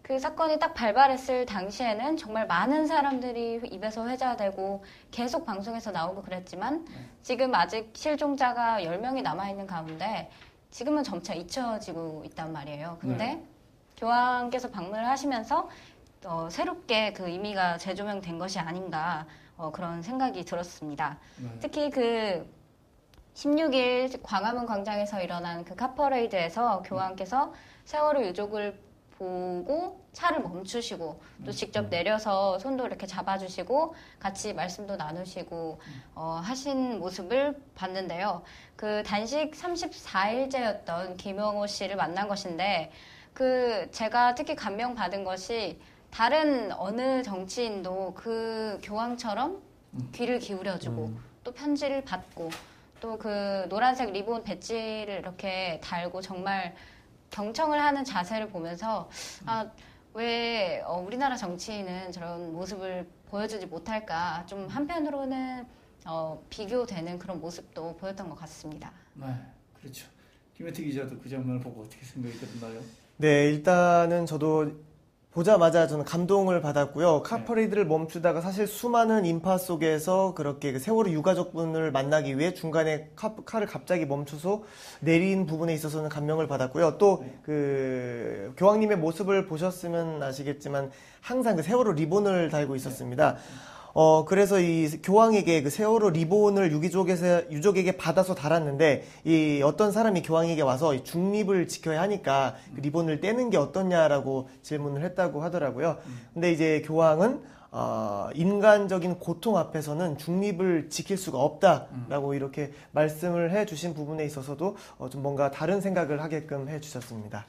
그 사건이 딱 발발했을 당시에는 정말 많은 사람들이 입에서 회자되고 계속 방송에서 나오고 그랬지만 지금 아직 실종자가 10명이 남아있는 가운데 지금은 점차 잊혀지고 있단 말이에요. 근데 교황께서 방문을 하시면서 새롭게 그 의미가 재조명된 것이 아닌가 그런 생각이 들었습니다. 특히 그 16일 광화문 광장에서 일어난 그 카퍼레이드에서 교황께서 세월호 유족을 보고 차를 멈추시고 또 직접 내려서 손도 이렇게 잡아주시고 같이 말씀도 나누시고 하신 모습을 봤는데요. 그 단식 34일째였던 김영호 씨를 만난 것인데 그 제가 특히 감명받은 것이 다른 어느 정치인도 그 교황처럼 귀를 기울여주고 또 편지를 받고 또 그 노란색 리본 배지를 이렇게 달고 정말 경청을 하는 자세를 보면서 왜 우리나라 정치인은 저런 모습을 보여주지 못할까 좀 한편으로는 비교되는 그런 모습도 보였던 것 같습니다. 네, 그렇죠. 김혜태 기자도 그 장면을 보고 어떻게 생각이 들었나요? 네, 일단은 저도 보자마자 저는 감동을 받았고요. 카퍼레이드를 멈추다가 사실 수많은 인파 속에서 그렇게 그 세월호 유가족분을 만나기 위해 중간에 카를 갑자기 멈춰서 내린 부분에 있어서는 감명을 받았고요. 또 그 교황님의 모습을 보셨으면 아시겠지만 항상 그 세월호 리본을 달고 있었습니다. 그래서 이 교황에게 그 세월호 리본을 유족에게 받아서 달았는데, 이 어떤 사람이 교황에게 와서 이 중립을 지켜야 하니까 그 리본을 떼는 게 어떠냐라고 질문을 했다고 하더라고요. 근데 이제 교황은, 인간적인 고통 앞에서는 중립을 지킬 수가 없다라고 이렇게 말씀을 해 주신 부분에 있어서도 좀 뭔가 다른 생각을 하게끔 해 주셨습니다.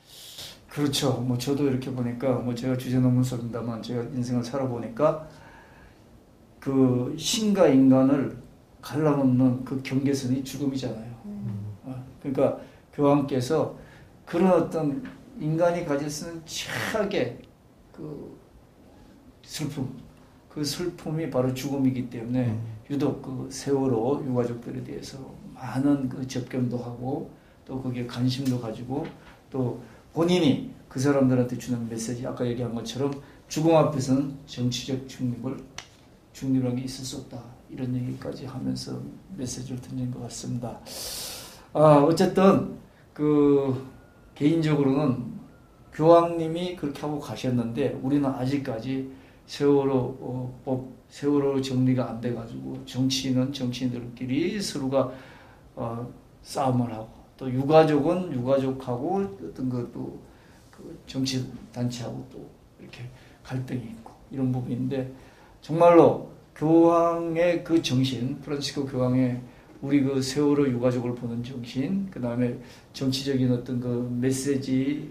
그렇죠. 뭐 저도 이렇게 보니까 뭐 제가 주제 논문 썼습니다만 제가 인생을 살아보니까 그 신과 인간을 갈라놓는 그 경계선이 죽음이잖아요. 그러니까 교황께서 그런 어떤 인간이 가질 수 있는 최악의 그 슬픔, 그 슬픔이 바로 죽음이기 때문에 유독 그 세월호 유가족들에 대해서 많은 그 접견도 하고 또 거기에 관심도 가지고 또 본인이 그 사람들한테 주는 메시지, 아까 얘기한 것처럼 죽음 앞에서는 정치적 중립이라는 게 있을 수 없다. 이런 얘기까지 하면서 메시지를 던진 것 같습니다. 어쨌든 그 개인적으로는 교황님이 그렇게 하고 가셨는데 우리는 아직까지 세월호 정리가 안 돼가지고 정치인은 정치인들끼리 서로가 싸움을 하고 또 유가족은 유가족하고 어떤 것도 그 정치 단체하고 또 이렇게 갈등이 있고 이런 부분인데 정말로 교황의 그 정신, 프란치스코 교황의 우리 그 세월호 유가족을 보는 정신, 그 다음에 정치적인 어떤 그 메시지,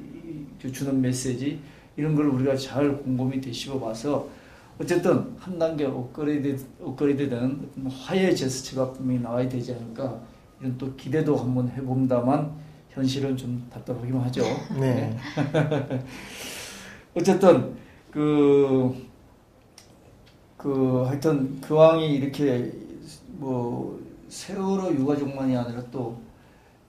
주는 메시지, 이런 걸 우리가 잘 곰곰이 되씹어 봐서 어쨌든 한 단계 업그레이드된 화해 제스처가 분명히 나와야 되지 않을까, 이런 또 기대도 한번 해봅니다만, 현실은 좀 답답하기만 하죠. 네. 어쨌든, 하여튼, 교황이 이렇게, 세월호 유가족만이 아니라 또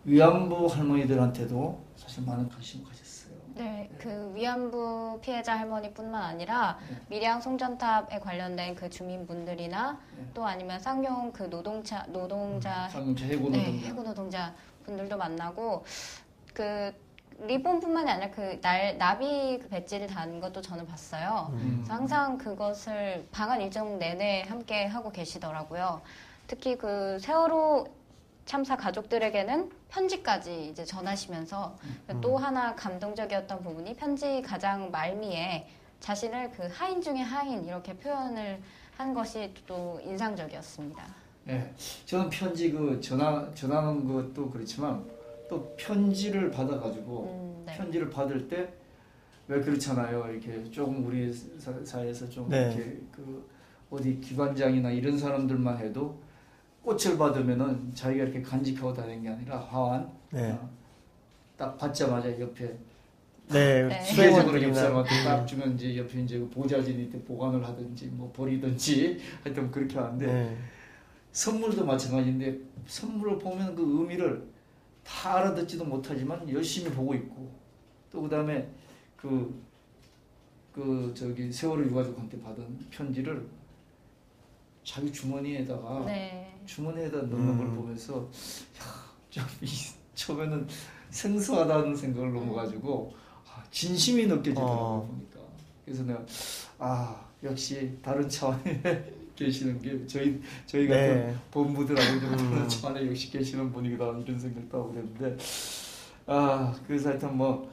위안부 할머니들한테도 사실 많은 관심을 가졌어요. 네, 그 위안부 피해자 할머니뿐만 아니라 밀양 송전탑에 관련된 그 주민분들이나 또 아니면 쌍용 그 노동자 해고 노동자, 해고 노동자 분들도 만나고 그 리본뿐만이 아니라 그 나비 그 배지를 단 것도 저는 봤어요. 그래서 항상 그것을 방한 일정 내내 함께 하고 계시더라고요. 특히 그 세월호 참사 가족들에게는 편지까지 이제 전하시면서 또 하나 감동적이었던 부분이 편지 가장 말미에 자신을 그 하인 중에 하인 이렇게 표현을 한 것이 또 인상적이었습니다. 네, 저는 편지 전하는 것도 그렇지만 또 편지를 받아가지고 네. 편지를 받을 때 왜 그렇잖아요. 이렇게 조금 우리 사회에서 좀 네. 이렇게 그 어디 기관장이나 이런 사람들만 해도 꽃을 받으면은 자기가 이렇게 간직하고 다니는 게 아니라 화환 네. 딱 받자마자 옆에 네, 네. 기계적으로 옆 수행원들이나 사람한테 딱 주면 이제 옆에 이제 그 보좌진이 때 보관을 하든지 뭐 버리든지 하여튼 그렇게 하는데 네. 선물도 마찬가지인데 선물을 보면 그 의미를 다 알아듣지도 못하지만 열심히 보고 있고 또 그다음에 저기 세월호 유가족한테 받은 편지를 자기 주머니에다가 넣는 걸 보면서 좀 처음에는 생소하다는 생각을 넘어가지고 진심이 느껴지더라고요 보니까. 그래서 내가 역시 다른 차원에 계시는 게 저희 같은 본부들하고 좀 다른 차원에 역시 계시는 분이다 이런 생각도 하고 그랬는데 그래서 하여튼 뭐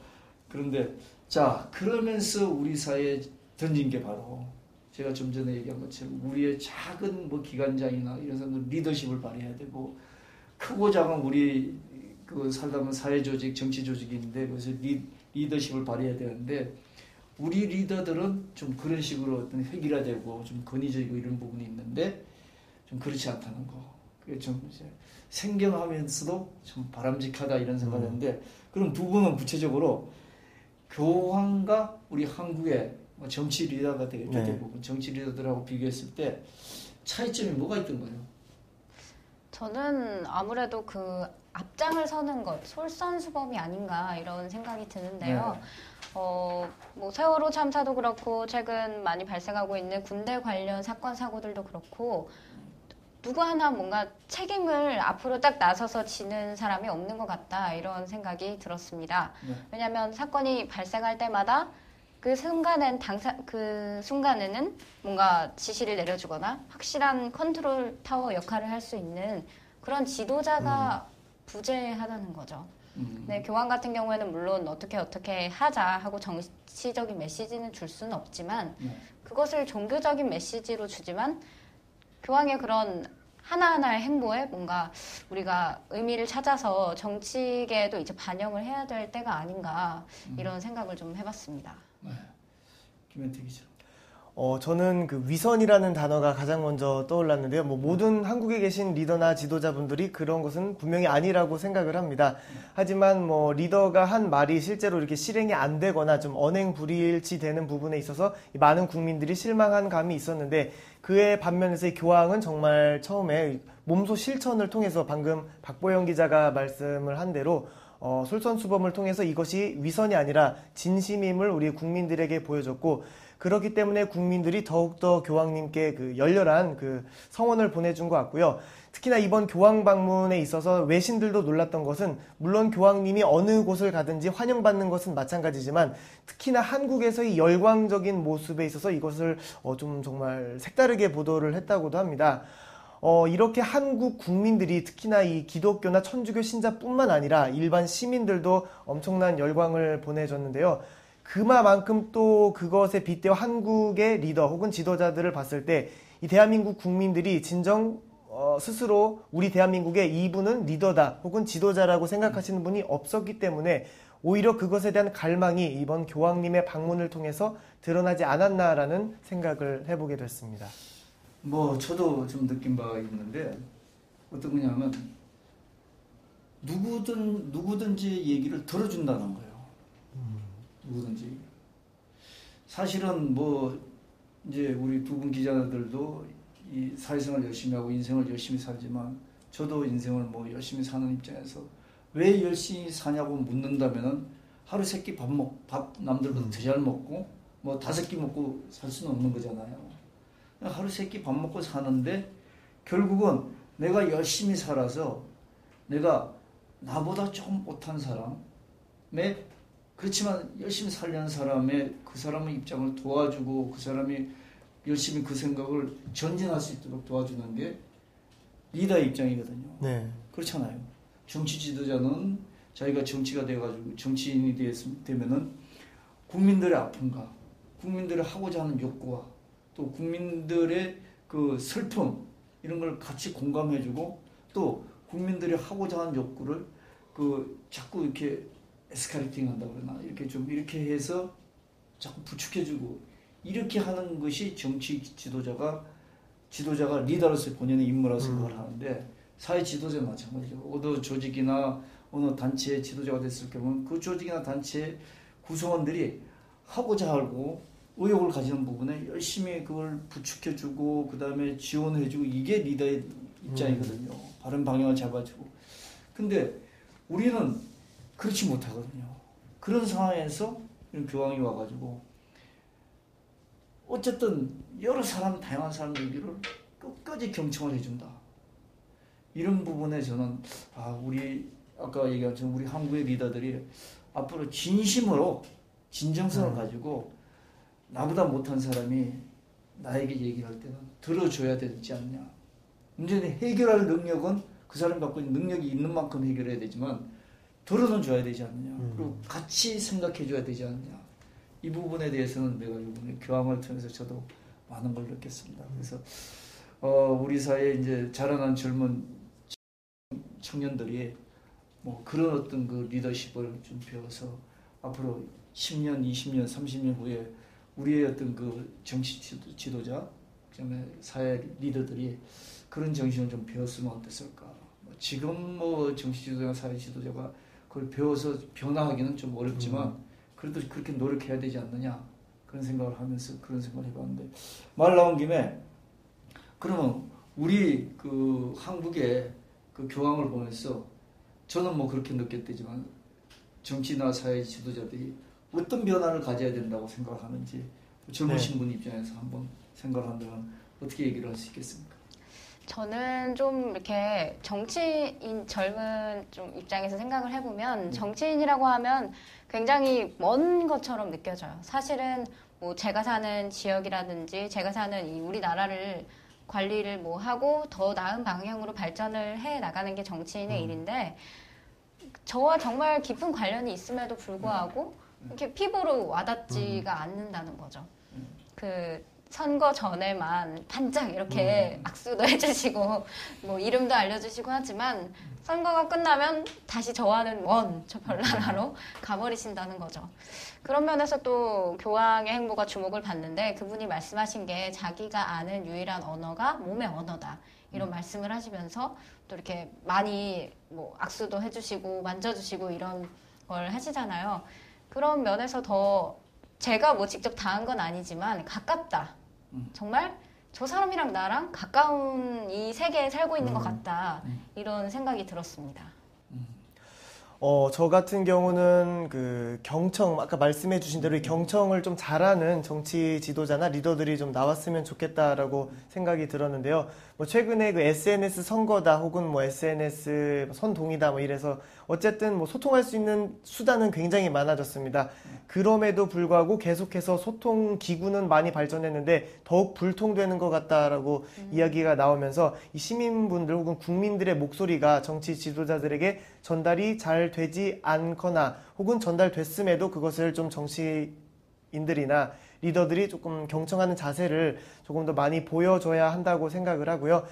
그런데 자 그러면서 우리 사회에 던진 게 바로 제가 좀 전에 얘기한 것처럼 우리의 작은 뭐 기관장이나 이런 사람들 리더십을 발휘해야 되고 크고 작은 우리 그 살다 보면 사회 조직, 정치 조직인데 그래서 리더십을 발휘해야 되는데 우리 리더들은 좀 그런 식으로 어떤 획일화되고 좀 권위적이고 이런 부분이 있는데 좀 그렇지 않다는 거. 그게 좀 이제 생경하면서도 좀 바람직하다 이런 생각했는데 그럼 두 분은 구체적으로 교황과 우리 한국의 정치 리더가 되겠죠. 대부분 정치 리더들하고 비교했을 때 차이점이 뭐가 있던 거예요? 저는 아무래도 그 앞장을 서는 것, 솔선수범이 아닌가 이런 생각이 드는데요. 뭐 세월호 참사도 그렇고 최근 많이 발생하고 있는 군대 관련 사건 사고들도 그렇고 누구 하나 뭔가 책임을 앞으로 딱 나서서 지는 사람이 없는 것 같다 이런 생각이 들었습니다. 왜냐하면 사건이 발생할 때마다 그 순간에는 뭔가 지시를 내려주거나 확실한 컨트롤 타워 역할을 할 수 있는 그런 지도자가 부재하다는 거죠. 네, 교황 같은 경우에는 물론 어떻게 하자 하고 정치적인 메시지는 줄 수는 없지만 그것을 종교적인 메시지로 주지만 교황의 그런 하나하나의 행보에 뭔가 우리가 의미를 찾아서 정치계에도 이제 반영을 해야 될 때가 아닌가 이런 생각을 좀 해봤습니다. 네. 김현태 기자. 저는 그 위선이라는 단어가 가장 먼저 떠올랐는데요. 뭐 모든 한국에 계신 리더나 지도자분들이 그런 것은 분명히 아니라고 생각을 합니다. 하지만 뭐 리더가 한 말이 실제로 이렇게 실행이 안 되거나 좀 언행불일치 되는 부분에 있어서 많은 국민들이 실망한 감이 있었는데 그의 반면에서 교황은 정말 처음에 몸소 실천을 통해서 방금 박보영 기자가 말씀을 한 대로 솔선수범을 통해서 이것이 위선이 아니라 진심임을 우리 국민들에게 보여줬고 그렇기 때문에 국민들이 더욱더 교황님께 그 열렬한 그 성원을 보내준 것 같고요. 특히나 이번 교황 방문에 있어서 외신들도 놀랐던 것은 물론 교황님이 어느 곳을 가든지 환영받는 것은 마찬가지지만 특히나 한국에서의 열광적인 모습에 있어서 이것을 좀 정말 색다르게 보도를 했다고도 합니다. 이렇게 한국 국민들이 특히나 이 기독교나 천주교 신자뿐만 아니라 일반 시민들도 엄청난 열광을 보내줬는데요. 그만큼 또 그것에 빗대어 한국의 리더 혹은 지도자들을 봤을 때 이 대한민국 국민들이 진정 스스로 우리 대한민국의 이분은 리더다 혹은 지도자라고 생각하시는 분이 없었기 때문에 오히려 그것에 대한 갈망이 이번 교황님의 방문을 통해서 드러나지 않았나라는 생각을 해보게 됐습니다. 뭐 저도 좀 느낀 바가 있는데 어떤 거냐면 누구든지 얘기를 들어준다는 거예요. 누구든지. 사실은 뭐 이제 우리 두 분 기자들도 이 사회생활 열심히 하고 인생을 열심히 살지만 저도 인생을 뭐 열심히 사는 입장에서 왜 열심히 사냐고 묻는다면은 하루 세 끼 밥 남들보다 더 잘 먹고 뭐 5끼 먹고 살 수는 없는 거잖아요. 하루 세 끼 밥 먹고 사는데 결국은 내가 열심히 살아서 내가 나보다 조금 못한 사람의 그렇지만 열심히 살려는 사람의 그 사람의 입장을 도와주고 그 사람이 열심히 그 생각을 전진할 수 있도록 도와주는 게 리더의 입장이거든요. 네. 그렇잖아요. 정치 지도자는 자기가 정치가 돼가지고 정치인이 되면은 국민들의 아픔과 국민들이 하고자 하는 욕구와 또 국민들의 그 슬픔 이런 걸 같이 공감해주고 또 국민들이 하고자 하는 욕구를 그 자꾸 이렇게 에스컬레이팅 한다고 그러나 이렇게 좀 이렇게 해서 자꾸 부축해주고 이렇게 하는 것이 정치 지도자가 리더로서의 본연의 임무라고 생각을 하는데 사회 지도자 마찬가지죠. 어느 조직이나 어느 단체의 지도자가 됐을 경우는 그 조직이나 단체의 구성원들이 하고자 하고 의욕을 가지는 부분에 열심히 그걸 부축해주고 그 다음에 지원해주고 이게 리더의 입장이거든요. 바른 방향을 잡아주고. 근데 우리는 그렇지 못하거든요. 그런 상황에서 이런 교황이 와가지고 어쨌든 여러 사람 다양한 사람 얘기를 끝까지 경청을 해준다. 이런 부분에 저는 우리 아까 얘기한 것처럼 우리 한국의 리더들이 앞으로 진심으로 진정성을 가지고 나보다 못한 사람이 나에게 얘기할 때는 들어줘야 되지 않냐. 문제는 해결할 능력은 그 사람이 갖고 있는 능력이 있는 만큼 해결해야 되지만 들어는 줘야 되지 않느냐. 그리고 같이 생각해 줘야 되지 않느냐. 이 부분에 대해서는 내가 이번에 교황을 통해서 저도 많은 걸 느꼈습니다. 그래서 우리 사회에 이제 자라난 젊은 청년들이 뭐 그런 어떤 그 리더십을 좀 배워서 앞으로 10년, 20년, 30년 후에 우리의 어떤 그 정치 지도자, 그다음에 사회 리더들이 그런 정신을 좀 배웠으면 어땠을까. 지금 뭐 정치 지도자나 사회 지도자가 그걸 배워서 변화하기는 좀 어렵지만 그래도 그렇게 노력해야 되지 않느냐 그런 생각을 하면서 그런 생각을 해봤는데 말 나온 김에 그러면 우리 그 한국의 그 교황을 보면서 저는 뭐 그렇게 느꼈대지만 정치나 사회 지도자들이 어떤 변화를 가져야 된다고 생각하는지 젊으신 분 입장에서 한번 생각을 한다면 어떻게 얘기를 할 수 있겠습니까? 저는 좀 이렇게 정치인 젊은 좀 입장에서 생각을 해보면 정치인이라고 하면 굉장히 먼 것처럼 느껴져요. 사실은 뭐 제가 사는 지역이라든지 제가 사는 이 우리나라를 관리를 뭐 하고 더 나은 방향으로 발전을 해 나가는 게 정치인의 일인데 저와 정말 깊은 관련이 있음에도 불구하고 이렇게 피부로 와닿지가 않는다는 거죠. 그 선거 전에만 반짝 이렇게 악수도 해주시고 뭐 이름도 알려주시고 하지만 선거가 끝나면 다시 저와는 저 별나라로 가버리신다는 거죠. 그런 면에서 또 교황의 행보가 주목을 받는데 그분이 말씀하신 게 자기가 아는 유일한 언어가 몸의 언어다. 이런 말씀을 하시면서 또 이렇게 많이 뭐 악수도 해주시고 만져주시고 이런 걸 하시잖아요. 그런 면에서 더 제가 뭐 직접 당한 건 아니지만 가깝다. 정말 저 사람이랑 나랑 가까운 이 세계에 살고 있는 것 같다. 이런 생각이 들었습니다. 저 같은 경우는 그 경청, 아까 말씀해 주신 대로 이 경청을 좀 잘하는 정치 지도자나 리더들이 좀 나왔으면 좋겠다라고 생각이 들었는데요. 뭐 최근에 그 SNS 선거다 혹은 뭐 SNS 선동이다 뭐 이래서 어쨌든 뭐 소통할 수 있는 수단은 굉장히 많아졌습니다. 그럼에도 불구하고 계속해서 소통 기구는 많이 발전했는데 더욱 불통되는 것 같다라고 이야기가 나오면서 이 시민분들 혹은 국민들의 목소리가 정치 지도자들에게 전달이 잘 되지 않거나 혹은 전달됐음에도 그것을 좀 정치인들이나 리더들이 조금 경청하는 자세를 조금 더 많이 보여줘야 한다고 생각을 하고요.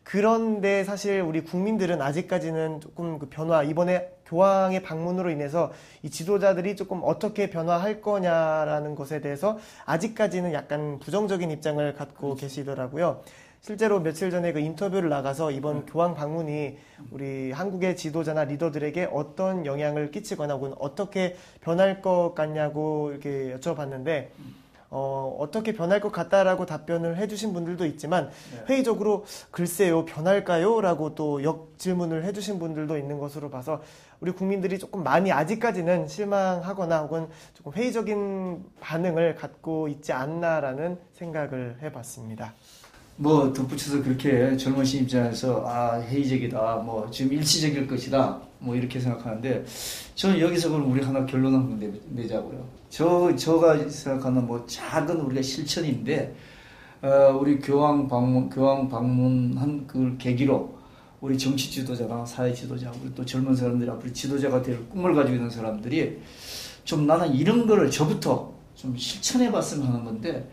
그런데 사실 우리 국민들은 아직까지는 조금 그 변화, 이번에 교황의 방문으로 인해서 이 지도자들이 조금 어떻게 변화할 거냐라는 것에 대해서 아직까지는 약간 부정적인 입장을 갖고 계시더라고요. 실제로 며칠 전에 그 인터뷰를 나가서 이번 교황 방문이 우리 한국의 지도자나 리더들에게 어떤 영향을 끼치거나 혹은 어떻게 변할 것 같냐고 이렇게 여쭤봤는데 어떻게 변할 것 같다라고 답변을 해주신 분들도 있지만 회의적으로 글쎄요 변할까요? 라고 또 역질문을 해주신 분들도 있는 것으로 봐서 우리 국민들이 조금 많이 아직까지는 실망하거나 혹은 조금 회의적인 반응을 갖고 있지 않나라는 생각을 해봤습니다. 뭐 덧붙여서 그렇게 젊으신 입장에서 회의적이다, 뭐 지금 일시적일 것이다, 뭐 이렇게 생각하는데 저는 여기서 그럼 우리 하나 결론 한번 내자고요. 저가 생각하는 뭐 작은 우리가 실천인데 우리 교황 방문한 그 계기로 우리 정치 지도자나 사회 지도자, 우리 또 젊은 사람들이 앞으로 지도자가 될 꿈을 가지고 있는 사람들이 좀 나는 이런 거를 저부터 좀 실천해 봤으면 하는 건데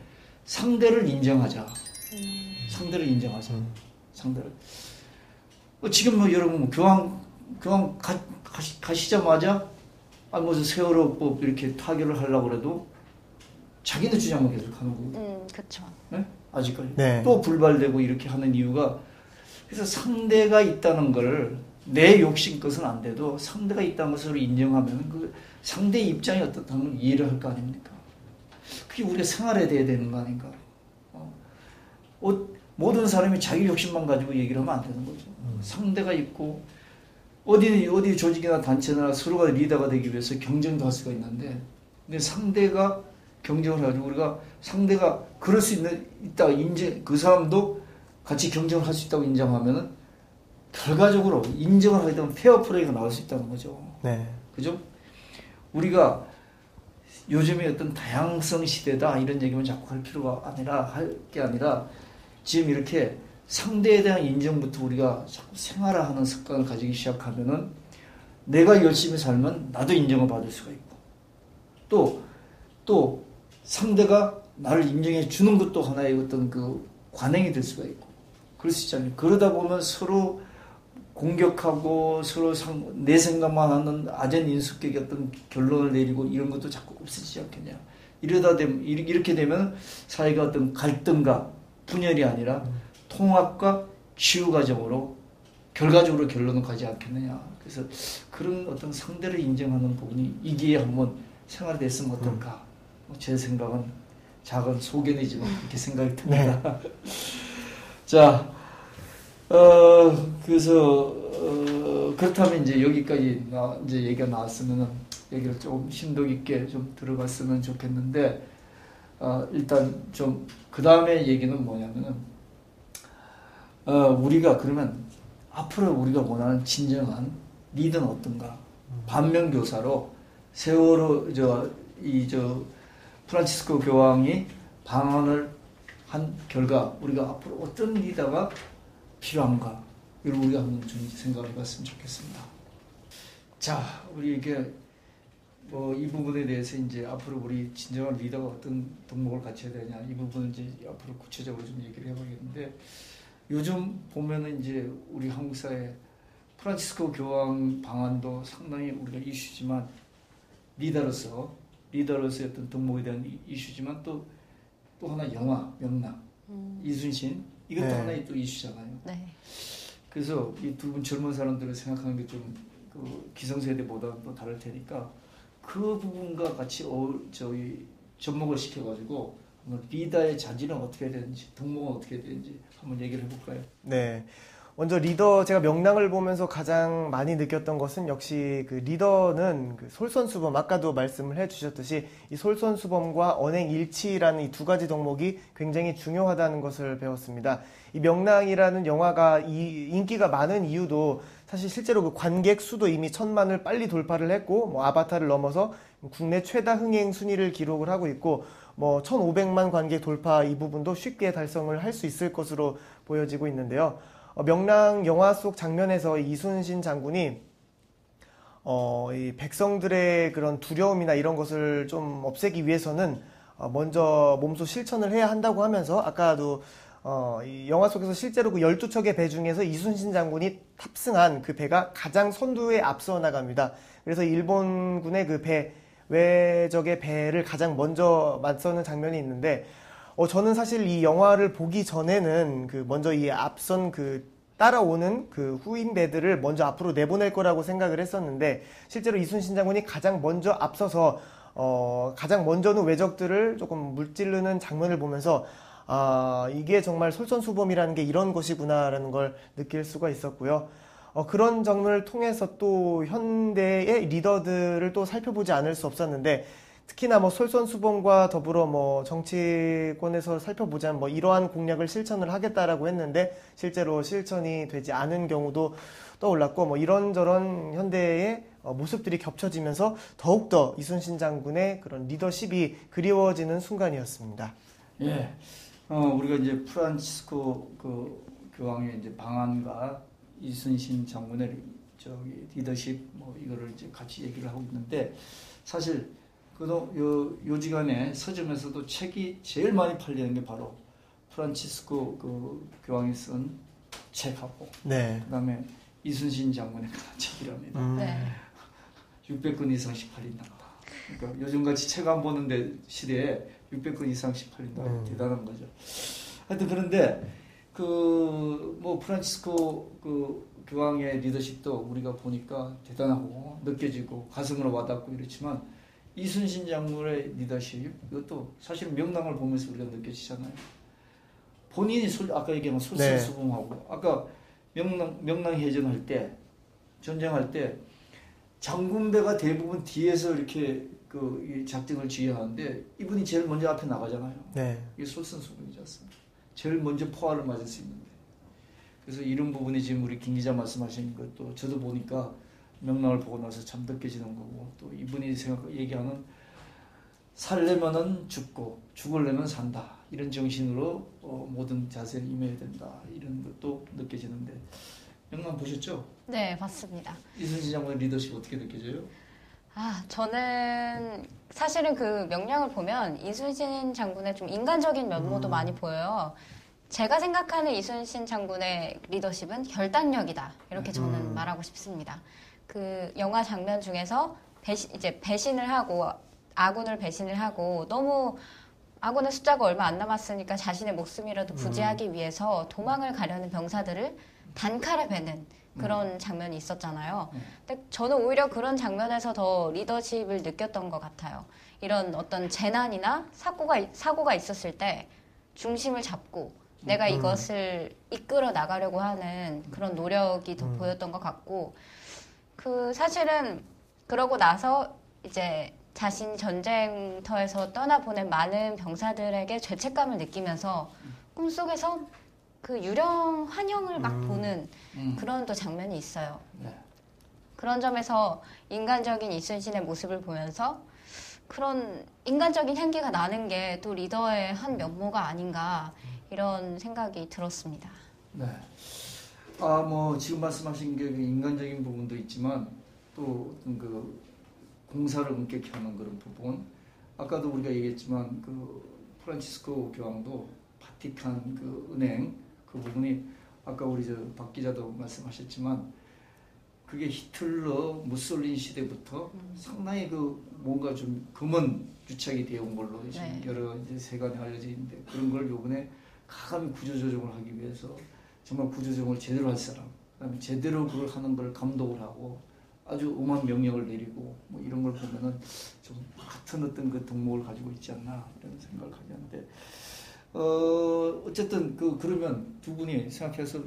상대를 인정하자. 상대를 인정하자. 상대를. 지금 뭐 여러분 뭐 교황 가시자마자 뭐 세월호법 이렇게 타결을 하려고 그래도 자기네 주장만 계속 하는 거고. 그렇죠. 네? 아직까지. 네. 또 불발되고 이렇게 하는 이유가 그래서 상대가 있다는 걸 내 욕심 것은 안 돼도 상대가 있다는 것을 인정하면 그 상대의 입장이 어떻다는 걸 이해를 할 거 아닙니까? 그게 우리가 생활에 돼야 되는 거 아닌가? 모든 사람이 자기 욕심만 가지고 얘기를 하면 안 되는 거죠. 상대가 있고 어디 조직이나 단체나 서로가 리더가 되기 위해서 경쟁도 할 수가 있는데 근데 상대가 경쟁을 해가지고 우리가 상대가 그럴 수 있다 인정 그 사람도 같이 경쟁을 할 수 있다고 인정하면은 결과적으로 인정을 하게 되면 페어 플레이가 나올 수 있다는 거죠. 네. 그죠? 우리가 요즘에 어떤 다양성 시대다 이런 얘기만 자꾸 할 필요가 할 게 아니라 지금 이렇게 상대에 대한 인정부터 우리가 자꾸 생활화하는 습관을 가지기 시작하면은 내가 열심히 살면 나도 인정을 받을 수가 있고 또 상대가 나를 인정해 주는 것도 하나의 어떤 그 관행이 될 수가 있고 그럴 수 있잖아요. 그러다 보면 서로 공격하고 서로 내 생각만 하는 아전인수격의 어떤 결론을 내리고 이런 것도 자꾸 없어지지 않겠냐. 이렇게 되면 사회가 어떤 갈등과 분열이 아니라 통합과 치유 과정으로 결과적으로 결론을 가지 않겠느냐. 그래서 그런 어떤 상대를 인정하는 부분이 이 기회에 한번 생활됐으면 어떨까. 제 생각은 작은 소견이지만 그렇게 생각이 듭니다. 네. 자, 그래서 그렇다면 이제 여기까지 이제 얘기가 나왔으면은 얘기를 좀 심도 깊게 좀 들어갔으면 좋겠는데 일단 좀 그 다음에 얘기는 뭐냐면은 우리가 그러면 앞으로 우리가 원하는 진정한 리더는 어떤가? 반면교사로 세월호 프란치스코 교황이 방언을 한 결과 우리가 앞으로 어떤 리더가 필요한가? 이걸 우리가 한번 좀 생각을 해봤으면 좋겠습니다. 자, 우리 이게 이 부분에 대해서 이제 앞으로 우리 진정한 리더가 어떤 덕목을 갖춰야 되냐 이 부분은 이제 앞으로 구체적으로 좀 얘기를 해보겠는데 요즘 보면은 이제 우리 한국 사회 프란치스코 교황 방안도 상당히 우리가 이슈지만 리더로서의 어떤 덕목에 대한 이슈지만 또 하나 영화 명랑 이순신 이것도 네. 하나의 또 이슈잖아요. 네. 그래서 이 두 분 젊은 사람들을 생각하는 게 좀 그 기성세대보다 또 다를 테니까 그 부분과 같이 저희 접목을 시켜가지고 한번 리더의 자질은 어떻게 해야 되는지 덕목은 어떻게 해야 되는지 한번 얘기를 해볼까요? 네. 먼저 리더 제가 명랑을 보면서 가장 많이 느꼈던 것은 역시 그 리더는 그 솔선수범 아까도 말씀을 해주셨듯이 이 솔선수범과 언행일치라는 이 두 가지 덕목이 굉장히 중요하다는 것을 배웠습니다. 이 명랑이라는 영화가 인기가 많은 이유도 사실 실제로 그 관객 수도 이미 1,000만을 빨리 돌파를 했고 뭐 아바타를 넘어서 국내 최다 흥행 순위를 기록을 하고 있고 뭐 1,500만 관객 돌파 이 부분도 쉽게 달성을 할 수 있을 것으로 보여지고 있는데요. 명랑 영화 속 장면에서 이순신 장군이 이 백성들의 그런 두려움이나 이런 것을 좀 없애기 위해서는 먼저 몸소 실천을 해야 한다고 하면서 아까도 이 영화 속에서 실제로 그 12척의 배 중에서 이순신 장군이 탑승한 그 배가 가장 선두에 앞서 나갑니다. 그래서 일본군의 그 외적의 배를 가장 먼저 맞서는 장면이 있는데 저는 사실 이 영화를 보기 전에는 그 먼저 이 앞선 그 따라오는 그 후임 배들을 먼저 앞으로 내보낼 거라고 생각을 했었는데 실제로 이순신 장군이 가장 먼저 앞서서 가장 먼저는 왜적들을 조금 물찌르는 장면을 보면서 이게 정말 솔선수범이라는 게 이런 것이구나라는 걸 느낄 수가 있었고요. 그런 장면을 통해서 또 현대의 리더들을 또 살펴보지 않을 수 없었는데 특히나 뭐 솔선수범과 더불어 뭐 정치권에서 살펴보자면 뭐 이러한 공약을 실천을 하겠다라고 했는데 실제로 실천이 되지 않은 경우도 떠올랐고 뭐 이런저런 현대의 모습들이 겹쳐지면서 더욱더 이순신 장군의 그런 리더십이 그리워지는 순간이었습니다. 예. 우리가 이제 프란치스코 그 교황의 이제 방안과 이순신 장군의 리더십 뭐 이거를 이제 같이 얘기를 하고 있는데 사실 요지간에 서점에서도 책이 제일 많이 팔리는 게 바로 프란치스코 그 교황이 쓴 책하고 네. 그다음에 이순신 장군의 책이랍니다. 네. 600권 이상씩 팔린다. 그러니까 요즘같이 책 안 보는데 시대에 600권 이상씩 팔린다. 대단한 거죠. 하여튼 그런데 뭐 프란치스코 그 교황의 리더십도 우리가 보니까 대단하고 느껴지고 가슴으로 와닿고 이렇지만 이순신 장군의 리더십 이것도 사실 명랑을 보면서 우리가 느껴지잖아요. 본인이 아까 얘기한 솔선수범하고 아까 명랑해전할 때 전쟁할 때 장군배가 대부분 뒤에서 이렇게 이 작전을 지휘하는데 이분이 제일 먼저 앞에 나가잖아요. 네. 이게 솔선수범이지 않습니까? 제일 먼저 포화를 맞을 수 있는데. 그래서 이런 부분이 지금 우리 김 기자 말씀하신 것도 저도 보니까 명랑을 보고 나서 참 느껴지는 거고 또 이분이 얘기하는 살려면은 죽고 죽으려면 산다 이런 정신으로 모든 자세에 임해야 된다 이런 것도 느껴지는데 명랑 보셨죠? 네, 봤습니다. 이순신 장군의 리더십 어떻게 느껴져요? 저는 사실은 그 명량을 보면 이순신 장군의 좀 인간적인 면모도 많이 보여요. 제가 생각하는 이순신 장군의 리더십은 결단력이다. 이렇게 저는 말하고 싶습니다. 그 영화 장면 중에서 배신을 하고 아군을 배신을 하고 너무 아군의 숫자가 얼마 안 남았으니까 자신의 목숨이라도 부지하기 위해서 도망을 가려는 병사들을 단칼에 베는 그런 장면이 있었잖아요. 근데 저는 오히려 그런 장면에서 더 리더십을 느꼈던 것 같아요. 이런 어떤 재난이나 사고가 있었을 때 중심을 잡고 내가 이것을 이끌어 나가려고 하는 그런 노력이 더 보였던 것 같고 사실은 그러고 나서 이제 자신 전쟁터에서 떠나보낸 많은 병사들에게 죄책감을 느끼면서 꿈속에서 그 유령 환영을 막 보는 그런 또 장면이 있어요. 네. 그런 점에서 인간적인 이순신의 모습을 보면서 그런 인간적인 향기가 나는 게 또 리더의 한 면모가 아닌가 이런 생각이 들었습니다. 네. 뭐 지금 말씀하신 게 인간적인 부분도 있지만 또 어떤 그 공사를 엄격히 하는 그런 부분. 아까도 우리가 얘기했지만 그 프란치스코 교황도 바티칸 그 은행 그 부분이 아까 우리 박 기자도 말씀하셨지만 그게 히틀러 무솔린 시대부터 상당히 그 뭔가 좀 금은 유착이 되어 온 걸로 지금 네. 여러 이제 세간에 알려져 있는데 그런 걸 요번에 가감히 구조조정을 하기 위해서 정말 구조조정을 제대로 할 사람, 그다음에 제대로 그걸 하는 걸 감독을 하고 아주 엄한 명령을 내리고 뭐 이런 걸 보면은 좀 같은 어떤 그 덕목을 가지고 있지 않나 이런 생각을 가졌는데 어쨌든 그러면 두 분이 생각해서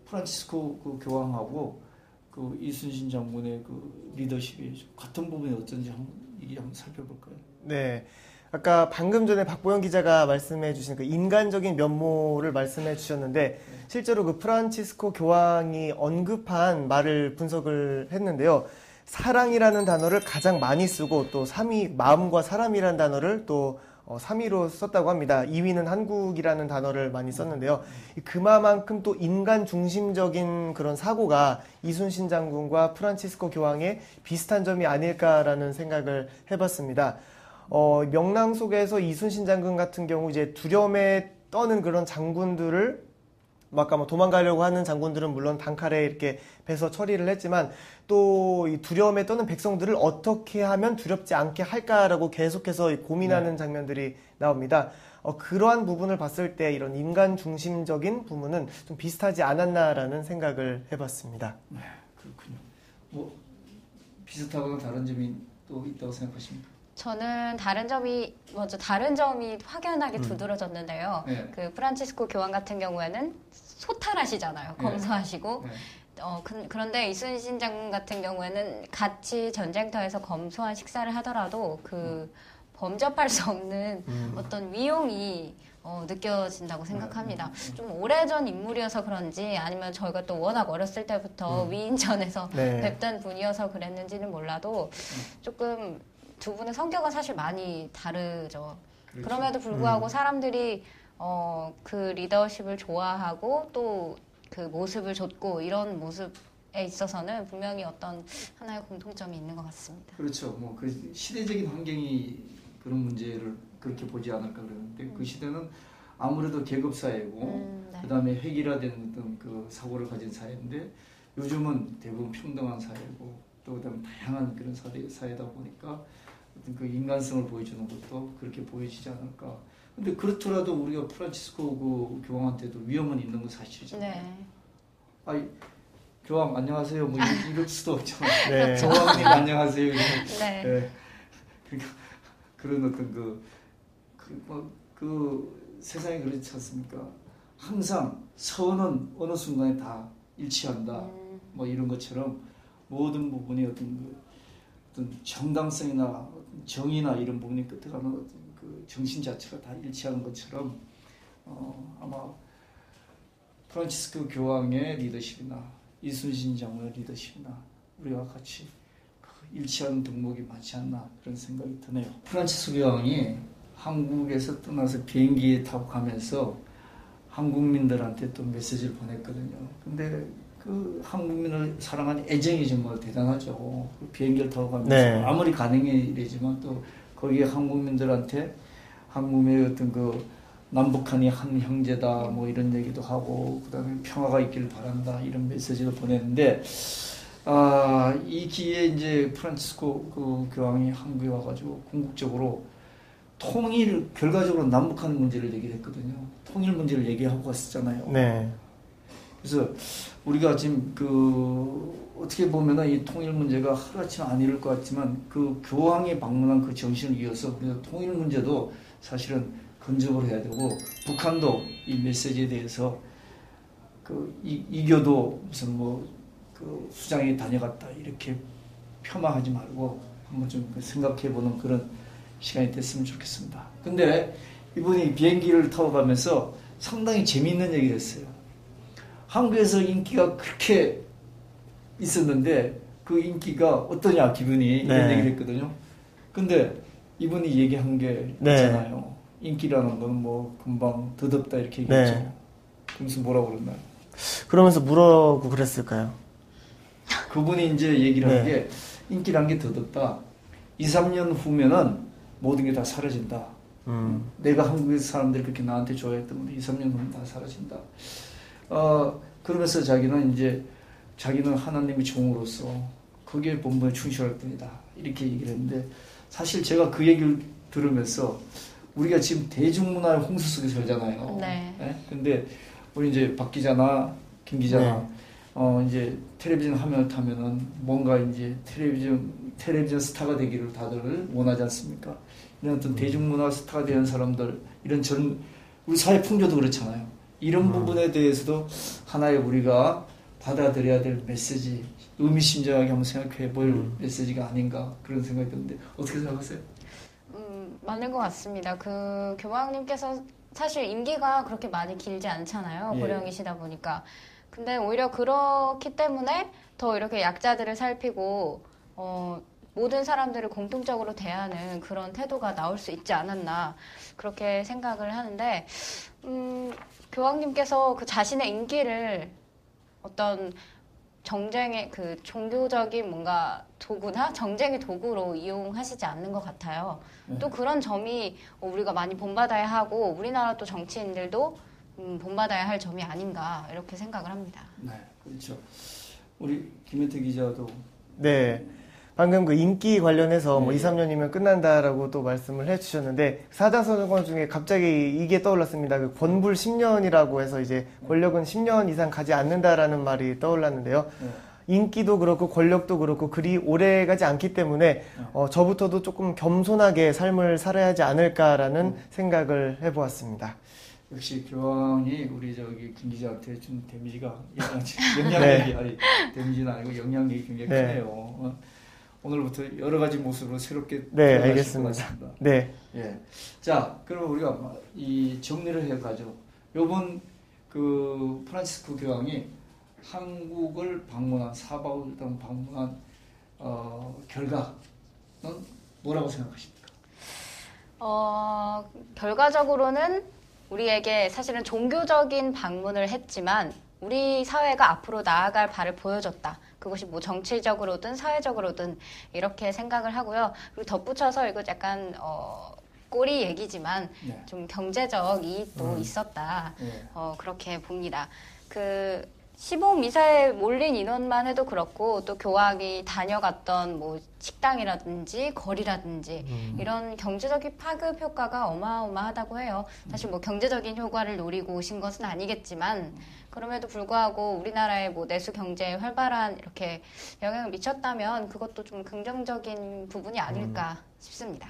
프란치스코 그 교황하고 그 이순신 장군의 그 리더십이 같은 부분이 어쩐지 한번 살펴볼까요? 네. 아까 방금 전에 박보영 기자가 말씀해 주신 그 인간적인 면모를 말씀해 주셨는데 실제로 그 프란치스코 교황이 언급한 말을 분석을 했는데요. 사랑이라는 단어를 가장 많이 쓰고 또 3위 마음과 사람이라는 단어를 또 3위로 썼다고 합니다. 2위는 한국이라는 단어를 많이 썼는데요. 그만큼 또 인간 중심적인 그런 사고가 이순신 장군과 프란치스코 교황의 비슷한 점이 아닐까라는 생각을 해봤습니다. 명랑 속에서 이순신 장군 같은 경우 이제 두려움에 떠는 그런 장군들을 아까 뭐 도망가려고 하는 장군들은 물론 단칼에 이렇게 베서 처리를 했지만 또 이 두려움에 떠는 백성들을 어떻게 하면 두렵지 않게 할까라고 계속해서 고민하는 장면들이 나옵니다. 그러한 부분을 봤을 때 이런 인간 중심적인 부분은 좀 비슷하지 않았나라는 생각을 해봤습니다. 네, 그렇군요. 뭐 비슷하거나 다른 점이 또 있다고 생각하십니까? 저는 다른 점이 확연하게 두드러졌는데요. 네. 그 프란치스코 교황 같은 경우에는 소탈하시잖아요. 네. 검소하시고. 네. 그런데 이순신 장군 같은 경우에는 같이 전쟁터에서 검소한 식사를 하더라도 범접할 수 없는 어떤 위용이 느껴진다고 생각합니다. 좀 오래전 인물이어서 그런지 아니면 저희가 또 워낙 어렸을 때부터 위인전에서 네. 뵙던 분이어서 그랬는지는 몰라도 조금 두 분의 성격은 사실 많이 다르죠. 그렇죠. 그럼에도 불구하고 사람들이 그 리더십을 좋아하고 또 그 모습을 줬고 이런 모습에 있어서는 분명히 어떤 하나의 공통점이 있는 것 같습니다. 그렇죠. 뭐 그 시대적인 환경이 그런 문제를 그렇게 보지 않을까 그러는데 그 시대는 아무래도 계급 사회고 네. 그다음에 획일화된 어떤 그 사고를 가진 사회인데 요즘은 대부분 평등한 사회고 또 그다음에 다양한 그런 사회다 보니까 어떤 그 인간성을 보여주는 것도 그렇게 보여지지 않을까. 근데 그렇더라도 우리가 프란치스코 그 교황한테도 위험은 있는 건 사실이잖아요. 네. 아이 교황 안녕하세요 뭐 이럴 수도 없잖아요. 네. 교황님 안녕하세요. 네. 네. 그러니까 그런 어떤 그 세상이 그렇지 않습니까? 항상 선은 어느 순간에 다 일치한다. 뭐 이런 것처럼 모든 부분이 어떤 정당성이나 어떤 정의나 이런 부분이 끝에 가는 어떤 그 정신 자체가 다 일치하는 것처럼 아마 프란치스코 교황의 리더십이나 이순신 장로의 리더십이나 우리와 같이 일치하는 덕목이 많지 않나 그런 생각이 드네요. 프란치스코 교황이 한국에서 떠나서 비행기에 타고 가면서 한국민들한테 또 메시지를 보냈거든요. 근데 그 한국민을 사랑하는 애정이 정말 대단하죠. 그 비행기를 타고 가면서 네. 아무리 가능이지만 또 거기에 한국민들한테 한국의 어떤 그 남북한이 한 형제다 뭐 이런 얘기도 하고 그다음에 평화가 있기를 바란다 이런 메시지를 보냈는데 이 기회에 이제 프란치스코 그 교황이 한국에 와가지고 궁극적으로 결과적으로 남북한 문제를 얘기했거든요. 통일 문제를 얘기하고 갔었잖아요. 네. 그래서 우리가 지금 어떻게 보면은 이 통일 문제가 하루아침에 안 이룰 것 같지만 그 교황이 방문한 그 정신을 이어서 우리가 통일 문제도 사실은 건조를 해야 되고 북한도 이 메시지에 대해서 이겨도 무슨 그 수장이 다녀갔다 이렇게 폄하하지 말고 한번 좀 생각해보는 그런 시간이 됐으면 좋겠습니다. 근데 이분이 비행기를 타고 가면서 상당히 재미있는 얘기를 했어요. 한국에서 인기가 그렇게 있었는데 그 인기가 어떠냐 기분이 이런 얘기를 했거든요. 근데 이분이 얘기한 게 있잖아요. 인기라는 건 뭐 금방 더덥다 이렇게 얘기했죠. 그러면서 뭐라고 그랬나요? 그러면서 뭐라고 그랬을까요? 그분이 이제 얘기를 한 게 인기란 게 더덥다. 2, 3년 후면은 모든 게 다 사라진다. 내가 한국에서 사람들이 그렇게 나한테 좋아했던 건데 2, 3년 후면 다 사라진다. 그러면서 자기는 하나님의 종으로서 거기에 본분에 충실할 뿐이다. 이렇게 얘기를 했는데 사실 제가 그 얘기를 들으면서 우리가 지금 대중문화의 홍수 속에 살잖아요. 네. 네? 근데 우리 이제 박 기자나 김 기자나 이제 텔레비전 화면을 타면은 뭔가 이제 텔레비전 스타가 되기를 다들 원하지 않습니까? 이런 어떤 대중문화 스타가 되는 사람들, 우리 사회 풍조도 그렇잖아요. 이런 부분에 대해서도 하나의 우리가 받아들여야 될 메시지, 의미심장하게 한번 생각해 볼 메시지가 아닌가 그런 생각이 드는데 어떻게 생각하세요? 맞는 것 같습니다. 그 교황님께서 사실 임기가 그렇게 많이 길지 않잖아요. 고령이시다 보니까. 근데 오히려 그렇기 때문에 더 이렇게 약자들을 살피고 모든 사람들을 공통적으로 대하는 그런 태도가 나올 수 있지 않았나 그렇게 생각을 하는데 교황님께서 그 자신의 임기를 어떤 정쟁의 그 종교적인 뭔가 도구나 정쟁의 도구로 이용하시지 않는 것 같아요. 또 그런 점이 우리가 많이 본받아야 하고 우리나라 또 정치인들도 본받아야 할 점이 아닌가 이렇게 생각을 합니다. 네, 그렇죠. 우리 김현태 기자도 방금 그 인기 관련해서 뭐 2, 3년이면 끝난다라고 또 말씀을 해주셨는데 사자성어 중에 갑자기 이게 떠올랐습니다. 그 권불 10년이라고 해서 이제 권력은 10년 이상 가지 않는다라는 말이 떠올랐는데요. 인기도 그렇고 권력도 그렇고 그리 오래 가지 않기 때문에 저부터도 조금 겸손하게 삶을 살아야 하지 않을까라는 생각을 해보았습니다. 역시 교황이 우리 김 기자한테 준 데미지가 영향력이 아니 데미지는 아니고 영향력이 굉장히 크네요. 오늘부터 여러 가지 모습으로 새롭게 알겠습니다. 자, 그럼 우리가 이 정리를 해가지고 이번 그 프란치스코 교황이 한국을 방문한 4박을 동안 방문한 결과는 뭐라고 생각하십니까? 결과적으로는 우리에게 사실은 종교적인 방문을 했지만 우리 사회가 앞으로 나아갈 발을 보여줬다. 그것이 뭐 정치적으로든 사회적으로든 이렇게 생각을 하고요. 그리고 덧붙여서 이거 약간 꼬리 얘기지만 네. 좀 경제적 이익도 있었다. 네. 그렇게 봅니다. 시범 미사에 몰린 인원만 해도 그렇고 또 교황이 다녀갔던 뭐 식당이라든지 거리라든지 이런 경제적인 파급 효과가 어마어마하다고 해요. 사실 뭐 경제적인 효과를 노리고 오신 것은 아니겠지만 그럼에도 불구하고 우리나라의 뭐 내수 경제에 활발한 이렇게 영향을 미쳤다면 그것도 좀 긍정적인 부분이 아닐까 싶습니다.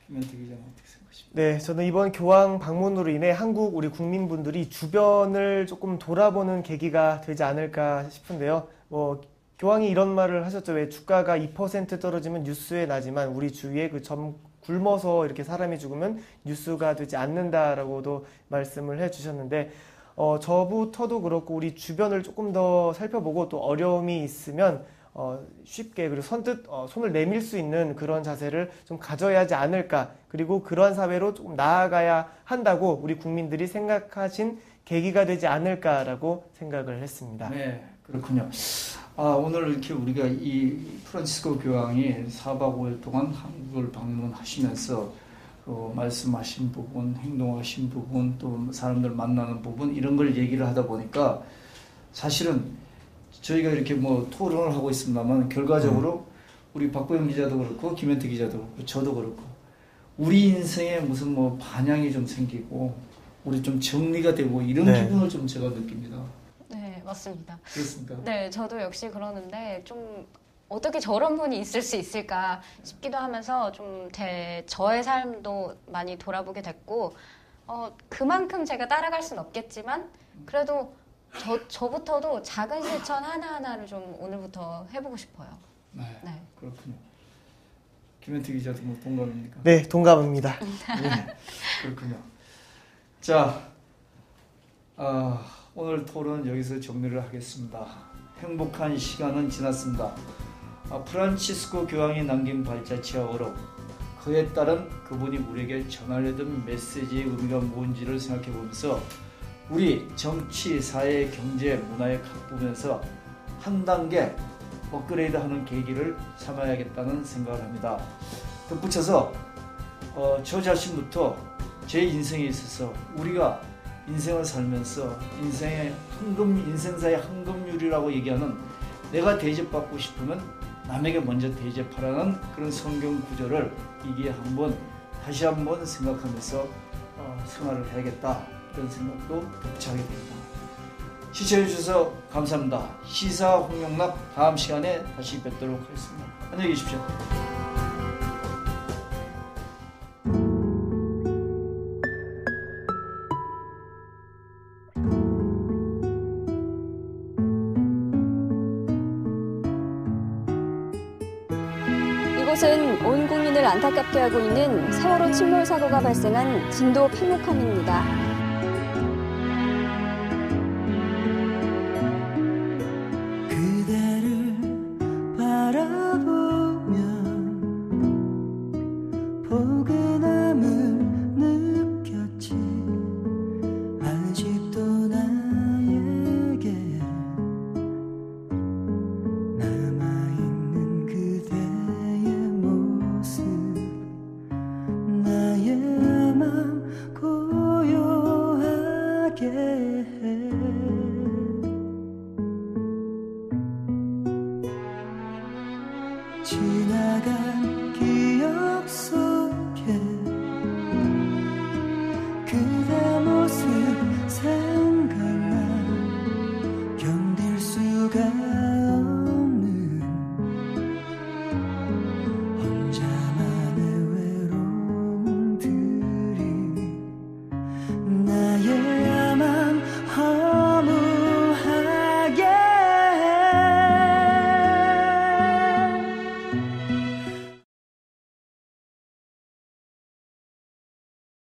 김현태 기자는 어떻게 생각하십니까? 네, 저는 이번 교황 방문으로 인해 한국 우리 국민분들이 주변을 조금 돌아보는 계기가 되지 않을까 싶은데요. 뭐 교황이 이런 말을 하셨죠. 왜 주가가 2% 떨어지면 뉴스에 나지만 우리 주위에 그 점 굶어서 이렇게 사람이 죽으면 뉴스가 되지 않는다라고도 말씀을 해주셨는데 저부터도 그렇고 우리 주변을 조금 더 살펴보고 또 어려움이 있으면 쉽게 그리고 선뜻 손을 내밀 수 있는 그런 자세를 좀 가져야 하지 않을까. 그리고 그러한 사회로 조금 나아가야 한다고 우리 국민들이 생각하신 계기가 되지 않을까라고 생각을 했습니다. 네, 그렇군요. 오늘 이렇게 우리가 이 프란치스코 교황이 4박 5일 동안 한국을 방문하시면서 말씀하신 부분, 행동하신 부분, 또 사람들 만나는 부분 이런 걸 얘기를 하다 보니까 사실은 저희가 이렇게 뭐 토론을 하고 있습니다만 결과적으로 우리 박보영 기자도 그렇고 김현태 기자도 그렇고 저도 그렇고 우리 인생에 무슨 뭐 반향이 좀 생기고 우리 좀 정리가 되고 이런 네. 기분을 좀 제가 느낍니다. 네, 맞습니다. 그렇습니까? 네, 저도 역시 그러는데 좀 어떻게 저런 분이 있을 수 있을까 싶기도 하면서 좀 저의 삶도 많이 돌아보게 됐고 그만큼 제가 따라갈 순 없겠지만 그래도 저부터도 작은 실천 하나하나를 좀 오늘부터 해보고 싶어요. 네, 네. 그렇군요. 김현태 기자도 뭐 동감입니까? 네, 동감합니다. 네, 그렇군요. 자, 오늘 토론 여기서 정리를 하겠습니다. 행복한 시간은 지났습니다. 프란치스코 교황이 남긴 발자취와 어록, 그에 따른 그분이 우리에게 전하려던 메시지의 의미가 뭔지를 생각해 보면서 우리 정치, 사회, 경제, 문화의 각 부분에서 한 단계 업그레이드하는 계기를 삼아야겠다는 생각을 합니다. 덧붙여서 저 자신부터 제 인생에 있어서 우리가 인생을 살면서 인생사의 황금률이라고 얘기하는 내가 대접받고 싶으면 남에게 먼저 대접하라는 그런 성경 구절을 다시 한번 생각하면서 생활을 해야겠다 이런 생각도 덧붙이게 됩니다. 시청해주셔서 감사합니다. 시사 홍영락 다음 시간에 다시 뵙도록 하겠습니다. 안녕히 계십시오. 이곳은 온 국민을 안타깝게 하고 있는 세월호 침몰 사고가 발생한 진도 팽목항입니다.